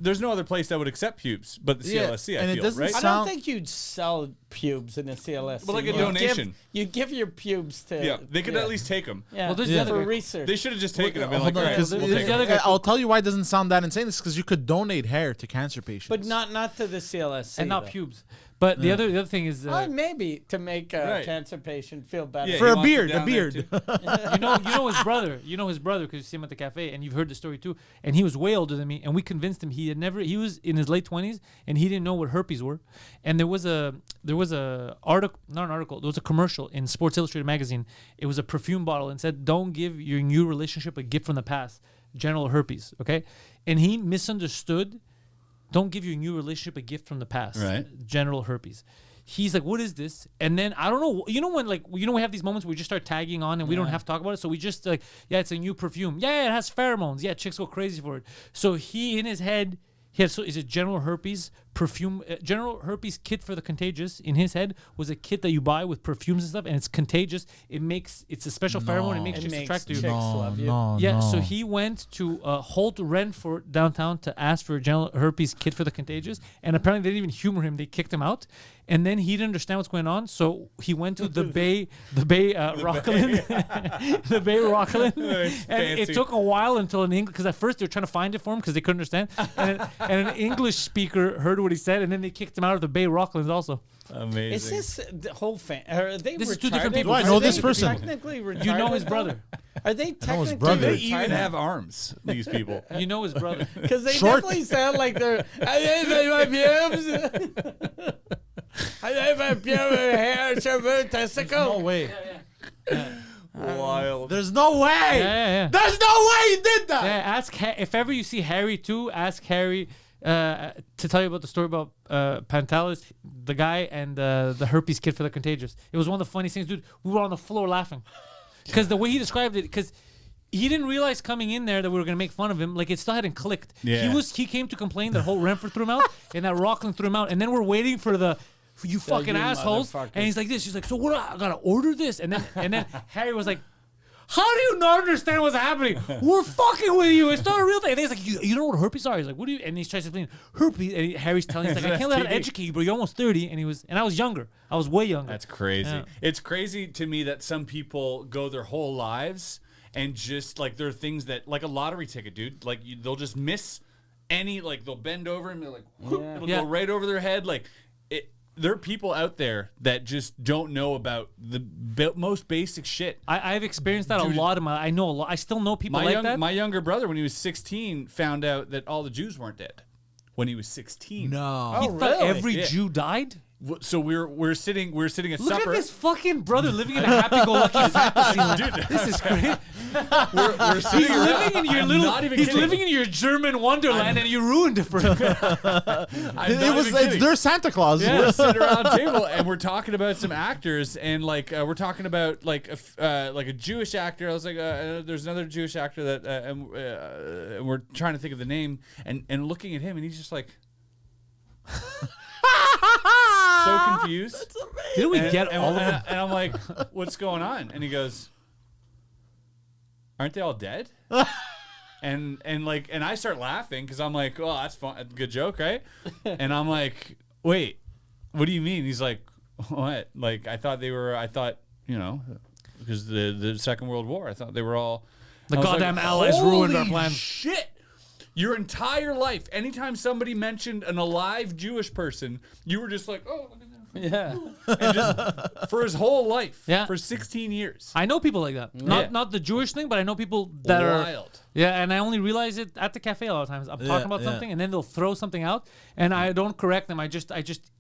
There's no other place that would accept pubes but the Yeah, CLSC. I and it feel, doesn't right? I sound- don't think you'd sell pubes in a CLSC. Well, like a You'd donation. You give your pubes to. Yeah, they could at least take them. Yeah. Well, there's the for other- research. They should have just taken them. And Hold like, on, all right, 'cause we'll there's take the 'em. other guy- I'll tell you why it doesn't sound that insane. It's because you could donate hair to cancer patients. but not to the CLSC. And not though. pubes. But the other thing is, Maybe to make a Right. cancer patient feel better. Yeah, for he a wants it beard, a down there, beard. too. you know his brother. You know his brother because you see him at the cafe, and you've heard the story too. And he was way older than me, and we convinced him he was in his late 20s, and he didn't know what herpes were. And there was a article, not an article. There was a commercial in Sports Illustrated magazine. It was a perfume bottle and said, "Don't give your new relationship a gift from the past, genital herpes." Okay, and he misunderstood. Don't give your new relationship a gift from the past, Right. genital herpes. He's like, "What is this?" And then I don't know. You know when we have these moments where we just start tagging on and we don't have to talk about it. So we just like, yeah, it's a new perfume. Yeah, it has pheromones. Yeah, chicks go crazy for it. So he in his head, is it general herpes perfume? General herpes kit for the contagious in his head was a kit that you buy with perfumes and stuff, and it's contagious. It's a special pheromone. It makes It chicks makes attracted to chicks you. love you. Yeah, so he went to Holt Renford downtown to ask for a general herpes kit for the contagious, and apparently they didn't even humor him. They kicked him out, and then he didn't understand what's going on, so he went to the Bay Rockland, the Bay Rockland, and fancy. it took a while until an English, because at first they were trying to find it for him because they couldn't understand, and an English speaker heard what he said, and then they kicked him out of the Bay Rocklands also. Amazing. Is this the whole fan? Are they This is two retarded? different people. Do I know Are this they person? Technically retarded. You know his brother. Are they know his technically brother. They even retarded? have arms, these people. You know his brother. Because they Short. definitely sound like they're. I have my pubes. I have my pubes hair, shovel, testicle. No way. Wild. There's no way. Yeah. There's no way he did that. Yeah, if ever you see Harry too, ask Harry to tell you about the story about Pantelis, the guy, and the herpes kit for the contagious. It was one of the funniest things, dude. We were on the floor laughing because the way he described it, because he didn't realize coming in there that we were gonna make fun of him. Like it still hadn't clicked. Yeah. He came to complain that Holt Renford threw him out and that Rockland threw him out, and then we're waiting for you fucking you assholes, motherfuckers. and he's like this. He's like, so what? I gotta order this, and then Harry was like, how do you not understand what's happening? We're fucking with you. It's not a real thing. And he's like, you don't know what herpes are? He's like, what do you? And he's trying to explain herpes. And Harry's telling him, he's like, I can't let him educate you, bro. You're almost 30. And I was younger. I was way younger. That's crazy. Yeah. It's crazy to me that some people go their whole lives and just like there are things that like a lottery ticket, dude. Like they'll just miss any. Like they'll bend over and they're like, whoop, it'll Yeah. go right over their head. Like there are people out there that just don't know about the most basic shit. I've experienced that Dude, a lot. I know a lot. I still know people like that. My younger brother, when he was 16, found out that all the Jews weren't dead. When he was 16. No. He Oh, thought really? every Yeah. Jew died. So we're sitting at Look supper. at this fucking brother living in a happy-go-lucky fantasy land. This is great. We're sitting He's around- living in your I'm little. not even He's kidding. living in your German wonderland, and you ruined it for him. It's their Santa Claus. Yeah. We're sitting around the table and we're talking about some actors and like we're talking about like a Jewish actor. I was like, there's another Jewish actor that and we're trying to think of the name and looking at him and he's just like so confused. Didn't we And- get and, all of them? and I'm like, what's going on? And he goes, aren't they all dead? And I start laughing because I'm like, oh, that's fun, good joke, right? And I'm like, wait, what do you mean? He's like, what? Like I thought you know, because the Second World War, I thought they were all The I was goddamn Allies ruined our "Holy plans." Shit. Your entire life, anytime somebody mentioned an alive Jewish person, you were just like, oh, look at that. Yeah. And just for his whole life, Yeah. for 16 years. I know people like that. Not the Jewish thing, but I know people that are Wild. Yeah, and I only realize it at the cafe a lot of times. I'm talking about something, and then they'll throw something out, and I don't correct them. I just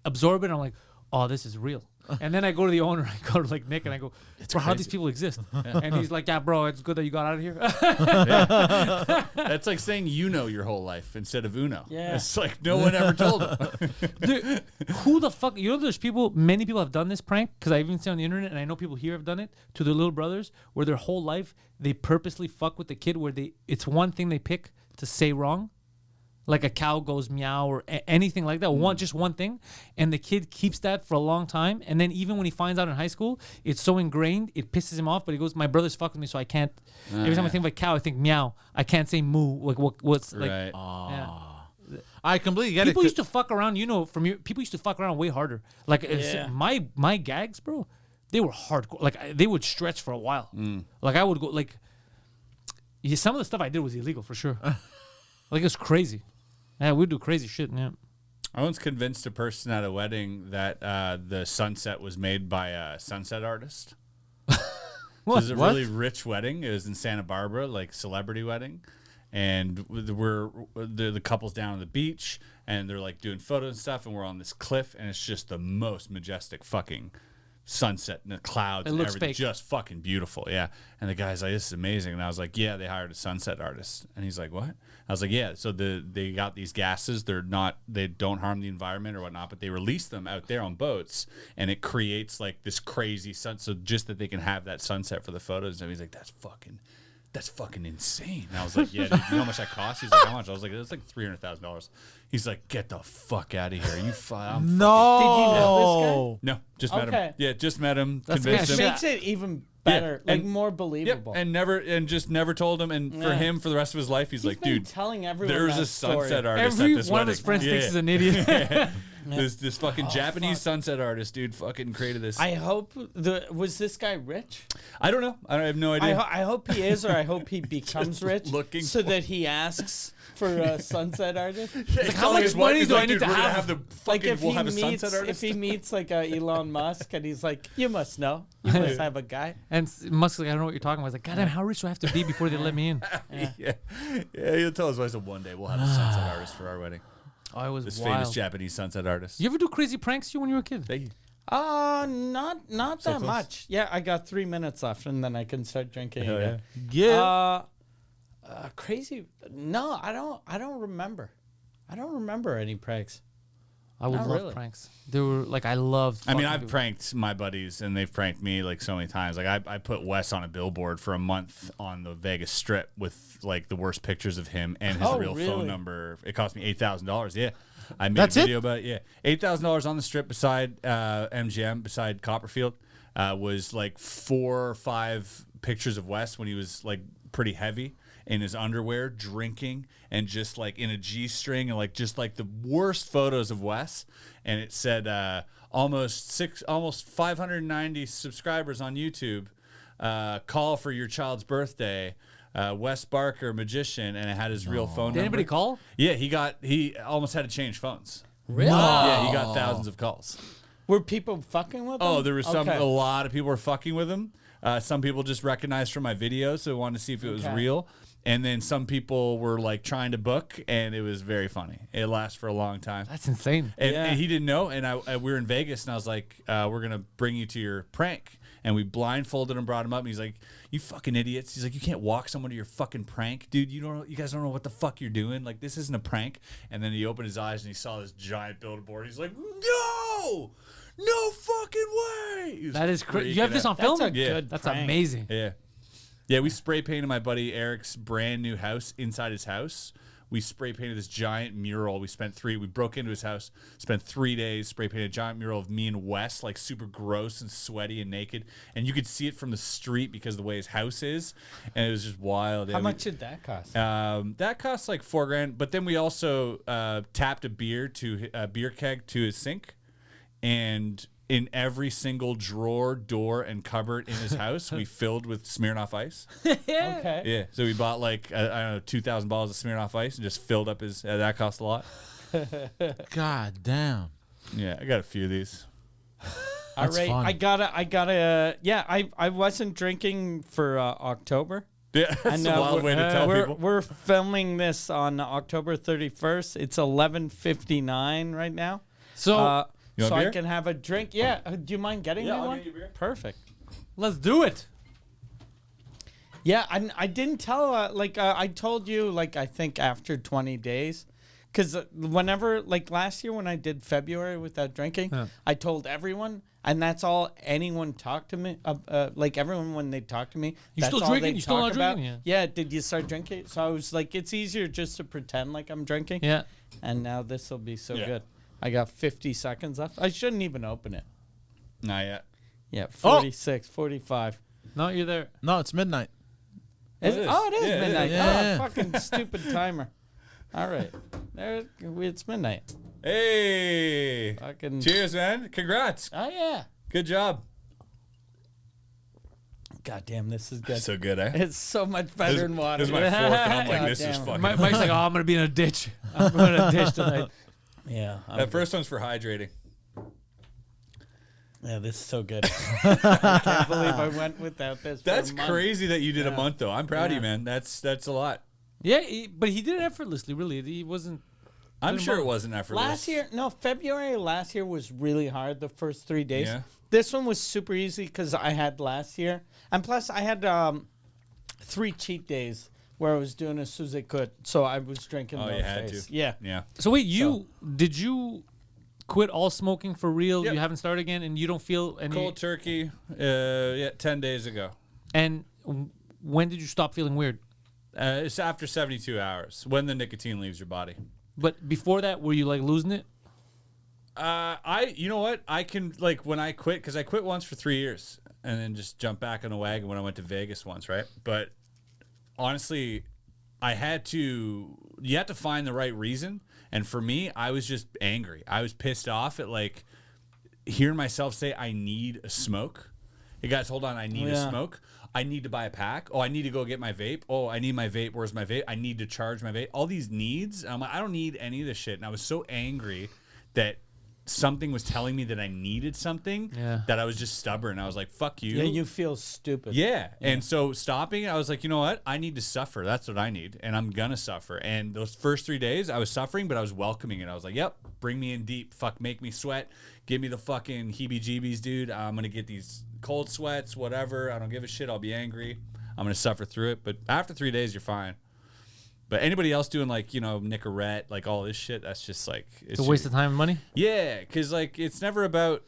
absorb it. And I'm like, oh, this is real. And then I go to the owner, I go to like Nick, and I go, bro, how do these people exist? And he's like, yeah, bro, it's good that you got out of here. That's like saying your whole life instead of Uno. Yeah. It's like no one ever told him. Dude, who the fuck? You know, there's people, many people have done this prank, because I even see on the internet, and I know people here have done it, to their little brothers, where their whole life, they purposely fuck with the kid, where it's one thing they pick to say wrong. Like a cow goes meow or anything like that. Just one thing. And the kid keeps that for a long time. And then even when he finds out in high school, it's so ingrained, it pisses him off. But he goes, my brother's fuck with me, so I can't. Every time I think of a cow, I think meow. I can't say moo. Like what's like. Right. Yeah. I completely get People it. used to fuck around, people used to fuck around way harder. Like my gags, bro, they were hardcore. Like they would stretch for a while. Like I would go, like, some of the stuff I did was illegal for sure. Like it's crazy. Yeah, we do crazy shit. Yeah. I once convinced a person at a wedding that the sunset was made by a sunset artist. It was a really rich wedding. It was in Santa Barbara, like celebrity wedding. And the couple's down on the beach, and they're like doing photos and stuff, and we're on this cliff, and it's just the most majestic fucking sunset and the clouds It and looks everything, fake. just fucking beautiful. Yeah. And the guy's like, this is amazing. And I was like, yeah, they hired a sunset artist. And he's like, what? I was like, yeah, so they got these gases, they don't harm the environment or whatnot, but they release them out there on boats, and it creates like this crazy sun, so just that they can have that sunset for the photos. And he's like, that's fucking insane. And I was like, yeah, dude, you know how much that costs? He's like, how much? I was like, it's like $300,000. He's like, get the fuck out of here. You No. Did you know No, just met Okay. him. Yeah, just met him. That's Convinced the him. kind Makes it even better, Yeah, like and- more Yep, believable. and just never told him. And for Yeah. him, for the rest of his life, he's like, been dude, telling everyone there's that a sunset story. artist Every at this one wedding. of his friends Yeah. thinks he's an idiot. This fucking Japanese sunset artist, dude, fucking created this. I hope was this guy rich? I don't know. I have no I, idea. I hope he is, or I hope he becomes rich, looking so for- that he asks for a sunset artist. Like, how much money do I need to We're gonna have? the Like fucking, if we'll he have a meets, sunset artist. if he meets like Elon Musk, and he's like, you must know, you must have a guy. And Musk's like, I don't know what you're talking about. He's like, goddamn, how rich do I have to be before they let me in? yeah, he'll tell his wife that one day we'll have a sunset artist for our wedding. Oh, it was This wild. famous Japanese sunset artist. You ever do crazy pranks when you were a kid? Hey, Not that close. much. Yeah, I got 3 minutes left, and then I can start drinking Hell again. Yeah. Crazy? No, I don't remember. I don't remember any pranks. I would Not love really. pranks. They were like, I loved. I mean, fucking I've people. pranked my buddies, and they've pranked me like so many times. Like I put Wes on a billboard for a month on the Vegas Strip with like the worst pictures of him and his Oh, real really? phone number. It cost me $8,000. Yeah, I made That's a it? video about it. Yeah, $8,000 on the Strip beside MGM, beside Copperfield. Was like 4 or 5 pictures of Wes when he was like pretty heavy in his underwear, drinking, and just like in a G-string, and like just like the worst photos of Wes. And it said almost 590 subscribers on YouTube. Call for your child's birthday. Wes Barker, magician, and it had his real phone Did number. anybody call? Yeah, he almost had to change phones. Really? Yeah, he got thousands of calls. Were people fucking with him? Oh, there was a Okay. lot of people were fucking with him. Some people just recognized from my videos, so wanted to see if it was Okay. real. And then some people were like trying to book, and it was very funny. It lasted for a long time. That's insane. And he didn't know. And we were in Vegas, and I was like, "We're gonna bring you to your prank." And we blindfolded him, brought him up, and he's like, "You fucking idiots!" He's like, "You can't walk someone to your fucking prank, dude. You guys don't know what the fuck you're doing. Like, this isn't a prank." And then he opened his eyes and he saw this giant billboard. He's like, "No fucking way!" He was That is crazy. freaking You have this out. on film? That's a Yeah. good That's prank. amazing. Yeah, we spray painted my buddy Eric's brand new house inside his house. We spray painted this giant mural. We broke into his house, spent 3 days, spray painted a giant mural of me and Wes, like super gross and sweaty and naked. And you could see it from the street because of the way his house is. And it was just wild. How much did that cost? That cost like $4,000. But then we also tapped a beer keg to his sink. And in every single drawer, door, and cupboard in his house, we filled with Smirnoff Ice. Okay. Yeah, so we bought like I don't know 2,000 bottles of Smirnoff Ice and just filled up his. That cost a lot. God damn. Yeah, I got a few of these. All That's right. fun. I gotta. Yeah, I wasn't drinking for October. Yeah, that's a wild way to tell people. We're filming this on October 31st. It's 11:59 right now. So You want so I beer? can have a drink. Yeah. Do you mind getting Yeah, me I'll one? get you beer. Perfect. Let's do it. Yeah, I didn't tell, I told you, I think after 20 days. Because whenever, last year when I did February without drinking, I told everyone, and that's all anyone talked to me, everyone when they talk to me. You that's still all drinking? they You still talk not about. drinking? Yeah, did you start drinking? So I was like, it's easier just to pretend like I'm drinking. Yeah. And now this will be so Yeah. good. I got 50 seconds left. I shouldn't even open it. Not yet. Yeah, 46, 45. No, you're there. No, it's midnight. Is it it? is. Oh, it is Yeah, it is. midnight. Yeah. Oh, fucking stupid timer. All right. There, it's midnight. Hey. Fucking. Cheers, man. Congrats. Oh, yeah. Good job. God damn, this is good. So good, eh? It's so much better than water. This is my fourth, and I'm like, God this is damn. fucking. Mike's like, oh, I'm gonna be in a ditch. I'm going to a ditch tonight. Yeah. That first one's for hydrating. Yeah, this is so good. I can't believe I went without this. for a That's month. crazy that you did a Yeah. month, though. I'm proud of you, Yeah. man. That's a lot. Yeah, but he did it effortlessly. Really, he wasn't. I'm Didn't sure it bother. wasn't effortless. February last year was really hard the first 3 days. Yeah. This one was super easy because I had last year. And plus, I had 3 cheat days where I was doing as soon as I could. So I was drinking Oh, those you had days. to. Yeah. Yeah. So wait, did you quit all smoking for real? Yep. You haven't started again, and you don't feel any. Cold turkey. 10 days ago. And when did you stop feeling weird? It's after 72 hours when the nicotine leaves your body. But before that, were you like losing it? You know what? I can when I quit, because I quit once for 3 years and then just jumped back on the wagon when I went to Vegas once, right? But honestly, you had to find the right reason. And for me, I was just angry. I was pissed off at hearing myself say, I need a smoke. Hey guys, hold on. I need a smoke. I need to buy a pack. Oh, I need to go get my vape. Oh, I need my vape. Where's my vape? I need to charge my vape. All these needs. I'm like, I don't need any of this shit. And I was so angry that something was telling me that I needed something that I was just stubborn. I was like, fuck you. Yeah, you feel stupid. Yeah. And so stopping, I was like, you know what? I need to suffer. That's what I need. And I'm going to suffer. And those first 3 days, I was suffering, but I was welcoming it. I was like, yep, bring me in deep. Fuck, make me sweat. Give me the fucking heebie-jeebies, dude. I'm going to get these cold sweats, whatever. I don't give a shit. I'll be angry. I'm going to suffer through it. But after 3 days, you're fine. But anybody else doing Nicorette, all this shit, that's just It's a waste of time and money. Yeah, because it's never about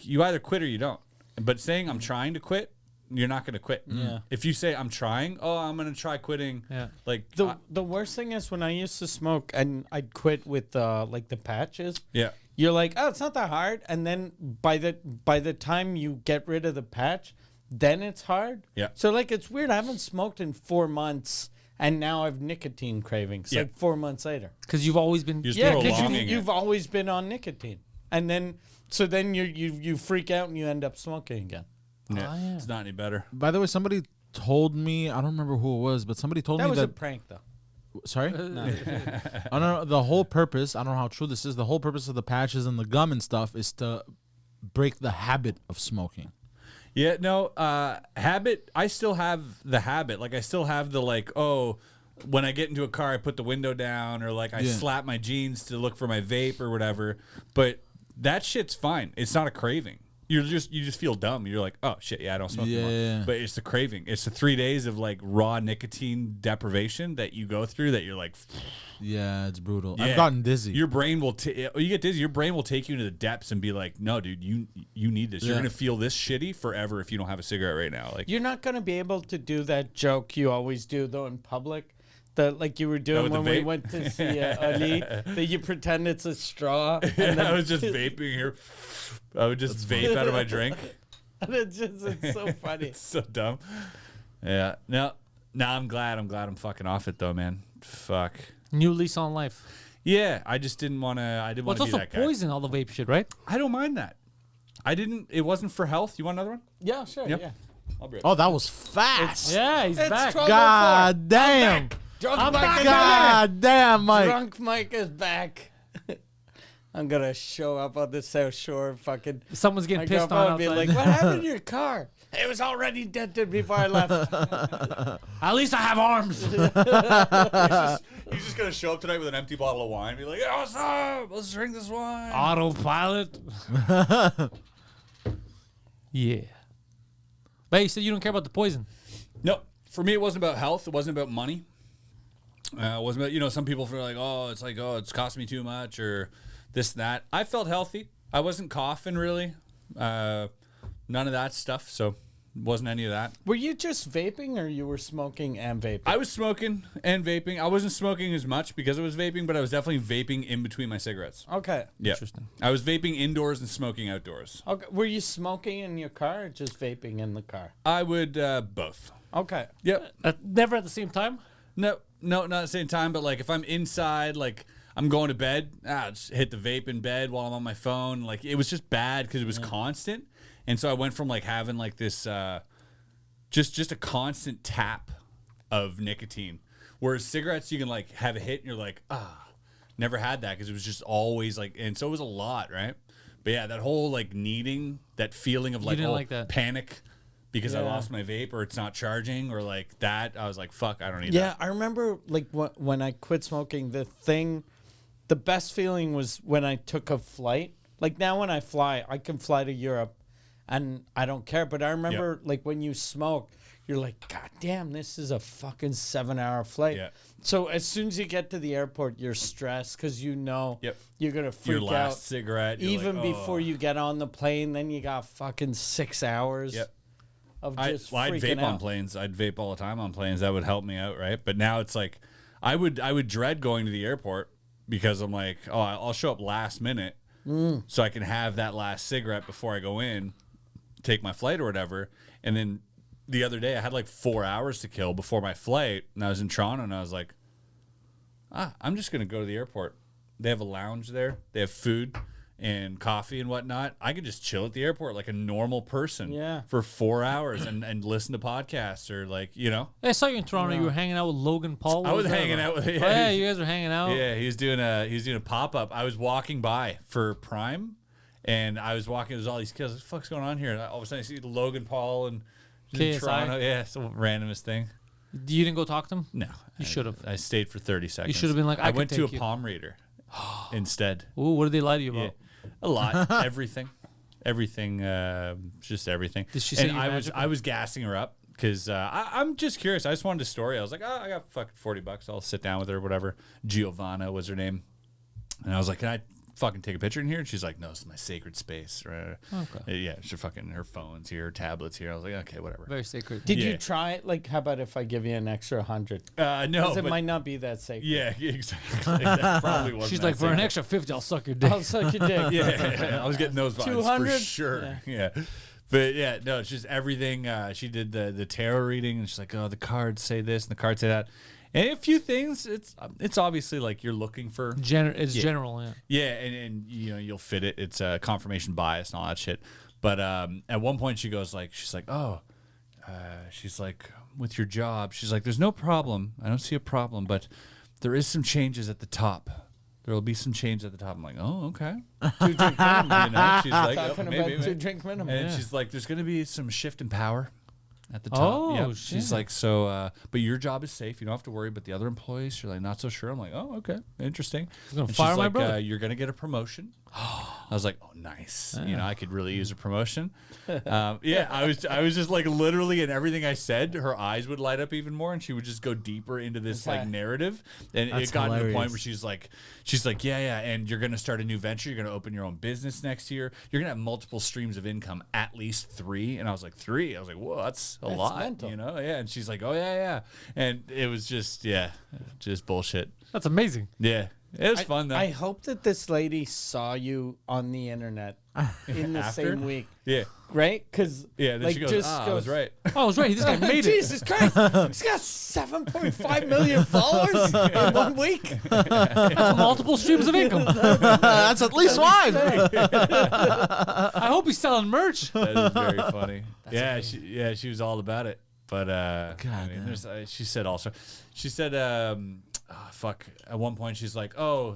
you either quit or you don't. But saying I'm trying to quit, you're not going to quit. Yeah. If you say I'm trying, I'm going to try quitting. Yeah. The worst thing is when I used to smoke and I'd quit with the patches. Yeah. You're like, oh, it's not that hard, and then by the time you get rid of the patch, then it's hard. Yeah. So it's weird. I haven't smoked in 4 months, and now I have nicotine cravings. Yeah. 4 months later. Because you've always been. You're just Yeah, because prolonging you've it. always been on nicotine, and then you freak out and you end up smoking again. Yeah. Oh, yeah. It's not any better. By the way, somebody told me, I don't remember who it was, but somebody told That me was that. a prank, though. Sorry? I don't know. The whole purpose, I don't know how true this is, the whole purpose of the patches and the gum and stuff is to break the habit of smoking. Yeah, no, habit, I still have the habit. I still have the when I get into a car, I put the window down, or I slap my jeans to look for my vape or whatever. But that shit's fine. It's not a craving. You just feel dumb. You're like, oh shit, yeah, I don't smoke anymore. But it's the craving. It's the 3 days of raw nicotine deprivation that you go through. That you're like, Yeah, it's brutal. yeah. I've gotten dizzy. Your brain will you get dizzy. Your brain will take you into the depths and be like, no, dude, you need this. You're Yeah. gonna feel this shitty forever if you don't have a cigarette right now. You're not going to be able to do that joke you always do, though, in public. That you were doing with the when we vape? went to see Ali, that you pretend it's a straw. And And then I was just vaping here. I would just vape out of my drink. it's so funny. It's so dumb. Yeah. Now I'm glad I'm fucking off it though, man. Fuck. New lease on life. Yeah, I just didn't want to. I didn't Well, want it's to be also that guy. poison, all the vape shit, right? I don't mind that. It wasn't for health. You want another one? Yeah, sure. Yep. Yeah. I'll be right Oh, that was fast. Yeah, he's It's back. 12:04. God damn. Drunk Mike is back. God damn, Mike. Drunk Mike is back. I'm gonna show up on the South Shore. Fucking. Someone's getting My pissed girlfriend on would be outside. like, "What happened to your car? It was already dented before I left." At least I have arms. He's just gonna show up tonight with an empty bottle of wine and be like, "Oh, what's up? Let's drink this wine." Autopilot. Yeah. But you said you don't care about the poison. No, for me, it wasn't about health. It wasn't about money. It wasn't about, some people feel like, it's costing me too much or this, that. I felt healthy. I wasn't coughing really. None of that stuff. So wasn't any of that. Were you just vaping or you were smoking and vaping? I was smoking and vaping. I wasn't smoking as much because I was vaping, but I was definitely vaping in between my cigarettes. Okay. Yeah. Interesting. I was vaping indoors and smoking outdoors. Okay. Were you smoking in your car or just vaping in the car? I would both. Okay. Yep. Never at the same time? No, not at the same time. But like if I'm inside, like I'm going to bed, just hit the vape in bed while I'm on my phone. Like it was just bad because it was constant, and so I went from like having like this just a constant tap of nicotine. Whereas cigarettes, you can like have a hit and you're like, never had that because it was just always like, and so it was a lot, right? But yeah, that whole like needing, that feeling of like, didn't like that. Panic because I Yeah. lost my vape or it's not charging or like that. I was like, fuck, I don't need Yeah, that. I remember like when I quit smoking, the best feeling was when I took a flight. Like now when I fly, I can fly to Europe and I don't care. But I remember like when you smoke, you're like, God damn, this is a fucking 7-hour flight. Yeah. So as soon as you get to the airport, you're stressed because you know Yep. you're going to freak Your last out. cigarette. you're Even like, before you get on the plane, then you got fucking 6 hours Yep. of I'd just vape freaking on out. planes. I'd vape all the time on planes. That would help me out, right? But now it's like, I would dread going to the airport because I'm like, I'll show up last minute so I can have that last cigarette before I go in, take my flight or whatever. And then the other day I had like 4 hours to kill before my flight, and I was in Toronto, and I was like, I'm just gonna go to the airport. They have a lounge there. They have food and coffee and whatnot. I could just chill at the airport like a normal person for 4 hours and listen to podcasts or like, I saw you in Toronto. You were hanging out with Logan Paul. I What was that hanging about? out with Oh, yeah, you guys were hanging out. Yeah, he was doing a pop-up. I was walking by for Prime, and I was walking, there's all these kids. What the fuck's going on here? And all of a sudden I see Logan Paul and KSI? Toronto. Yeah, some randomest thing. You didn't go talk to him? No. You should have. I stayed for 30 seconds. should have been like, I I could went to a take you. palm reader instead. Ooh, what did they lie to you Yeah. about? A lot. Everything. Just everything. Did she say and you're I was gassing her up because I'm just curious. I just wanted a story. I was like, I got fucking $40. I'll sit down with her, whatever. Giovanna was her name. And I was like, can I fucking take a picture in here? And she's like, no, it's my sacred space. Right? Okay. Yeah, her phone's here, her tablet's here. I was like, okay, whatever. Very sacred. Did Yeah. you try it? Like, how about if I give you an extra 100? No, Because it but might not be that sacred. yeah, exactly. That probably wasn't She's that like, for an sacred. extra 50, I'll suck your dick. I'll suck your dick. Yeah, I was getting those vibes 200? for sure. Yeah. But yeah, no, it's just everything. She did the tarot reading, and she's like, "Oh, the cards say this, and the cards say that," and a few things. It's obviously like you're looking for. It's general, yeah. Yeah, and you'll fit it. It's confirmation bias and all that shit. But at one point, she's like, she's like, with your job, she's like, there's no problem. I don't see a problem, but there is some changes at the top. There will be some change at the top. I'm like, oh, okay. 2 drink minimum. She's like, Talking maybe. about 2 drink minimum. And Yeah. she's like, there's going to be some shift in power at the top. Oh, Yeah. shit. She's like, so, but your job is safe. You don't have to worry. But the other employees, you're like, not so sure. I'm like, oh, okay. Interesting. gonna And fire she's my like, brother. you're going to get a promotion. I was like, oh, nice. I could really use a promotion. Yeah, I was just like literally in everything I said, her eyes would light up even more, and she would just go deeper into this like narrative. And That's it got to the hilarious. point where she's like, yeah, and you're gonna start a new venture. You're gonna open your own business next year. You're gonna have multiple streams of income, at least 3. And I was like, 3? I was like, whoa, that's a lot, mental. Yeah. And she's like, oh yeah. And it was just bullshit. That's amazing. Yeah, it was fun though. I hope that this lady saw you on the internet in the After? same week, yeah, right? Because yeah. Then she goes, I was right. Oh, I was right. This guy made it. Jesus Christ, he's got 7.5 million followers in 1 week. Multiple streams of income. That's at least 5. I hope he's selling merch. That is very funny. She was all about it. But she said also, she said, at one point she's like, oh,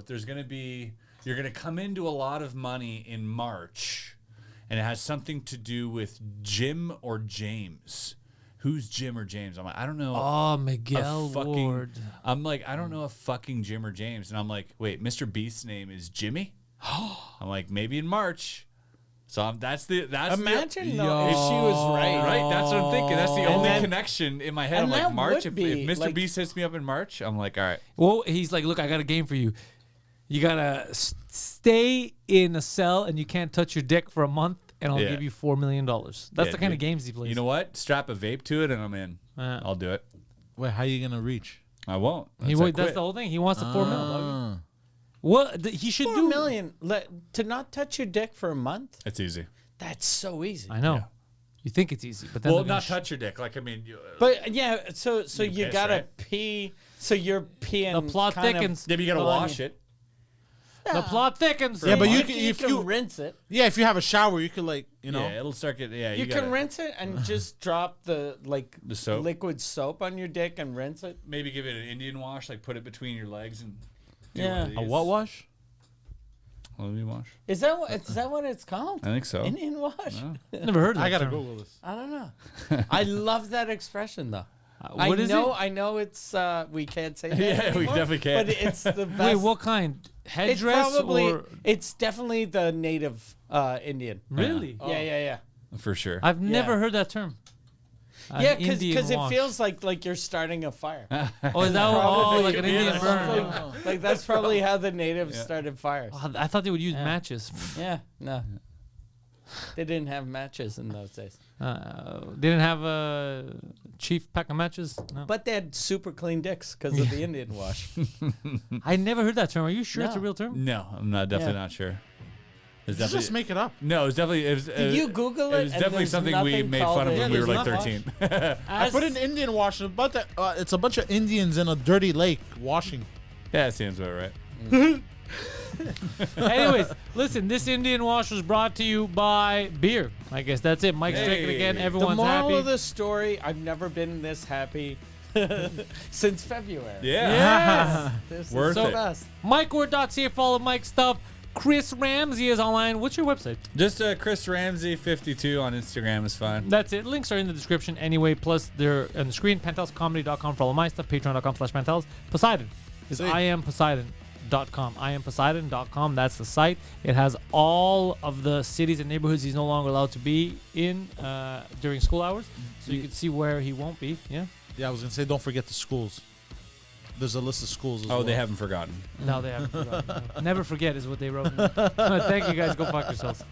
you're gonna come into a lot of money in March, and it has something to do with Jim or James. who's Jim or James? I'm like, I don't know. Oh, a Miguel Ward. I'm like, I don't know a fucking Jim or James. And I'm like, wait, Mr. Beast's name is Jimmy? I'm like, maybe in March. So Imagine though, if she was right. Right, that's what I'm thinking. That's the only then- connection in my head. I'm and like, that March. If would be, Mr. like- Beast hits me up in March, I'm like, all right. Well, he's like, look, I got a game for you. You gotta stay in a cell and you can't touch your dick for a month, and I'll Yeah. give you $4 million. That's Yeah, the kind of dude. games he plays. You know what? Strap a vape to it, and I'm in. Yeah. I'll do it. Wait, how you gonna reach? I won't. That's I quit. the whole thing. He wants the $4 million. Ah. What he should 4 do? million to not touch your dick for a month. It's easy. That's so easy. I know. Yeah. You think it's easy, but then Well, they're gonna not touch your dick. Like, I mean, But yeah, so you piss, gotta right? pee. So you're peeing. The plot kind of thickens. maybe you gotta on wash you. it. The plot thickens. Yeah, but you You can can rinse it. Yeah, if you have a shower, you could like you know. Yeah, it'll start getting. Yeah, You gotta, can rinse it and just drop the soap? liquid soap on your dick and rinse it. maybe give it an Indian wash. Like, put it between your legs and. do Yeah. one of A these. what wash? Indian wash. Is that what it's called? I think so. Indian wash? Never heard of that. I gotta term. Google this. I don't know. I love that expression though. What is it? I know it's we can't say that Yeah, we anymore, definitely can't. But it's the best. Wait, what kind? it's Headdress probably or it's definitely the native Indian. really? Yeah. For sure. I've never Yeah. heard that term. Yeah, An Indian because it wash. feels like you're starting a fire. Oh, is that Probably like an could be Indian burn? something- Like that's probably how the natives started fires. Oh, I thought they would use matches. Yeah, no. They didn't have matches in those days. They didn't have a chief pack of matches. No. But they had super clean dicks because of the Indian wash. I never heard that term. Are you sure it's a No. real term? No, I'm not definitely Yeah. not sure. It's You just make it up. No, it was definitely. It was, Did you Google it? It was and definitely there's something we nothing made called fun of it? when we were there's like not 13. I put in Indian wash, but it's a bunch of Indians in a dirty lake washing. Yeah, that seems about right. Anyways, listen, this Indian wash was brought to you by beer. I guess that's it. Mike's drinking again. Hey. The Everyone's moral happy. of the story, I've never been this happy since February. Yeah. This Worth is so it. fast. MikeWard.ca. Follow Mike's stuff. Chris Ramsay is online. What's your website? Just Chris Ramsay 52 on Instagram is fine. That's it. Links are in the description anyway. Plus, they're on the screen. PantelsComedy.com for all my stuff. Patreon.com/Pantelis. Poseidon is IamPoseidon.com. IamPoseidon.com. That's the site. It has all of the cities and neighborhoods he's no longer allowed to be in during school hours. So you can see where he won't be. Yeah. Yeah, I was gonna say don't forget the schools. There's a list of schools as well. Oh, they haven't forgotten. No, they haven't forgotten. Never forget is what they wrote. Thank you guys. Go fuck yourselves.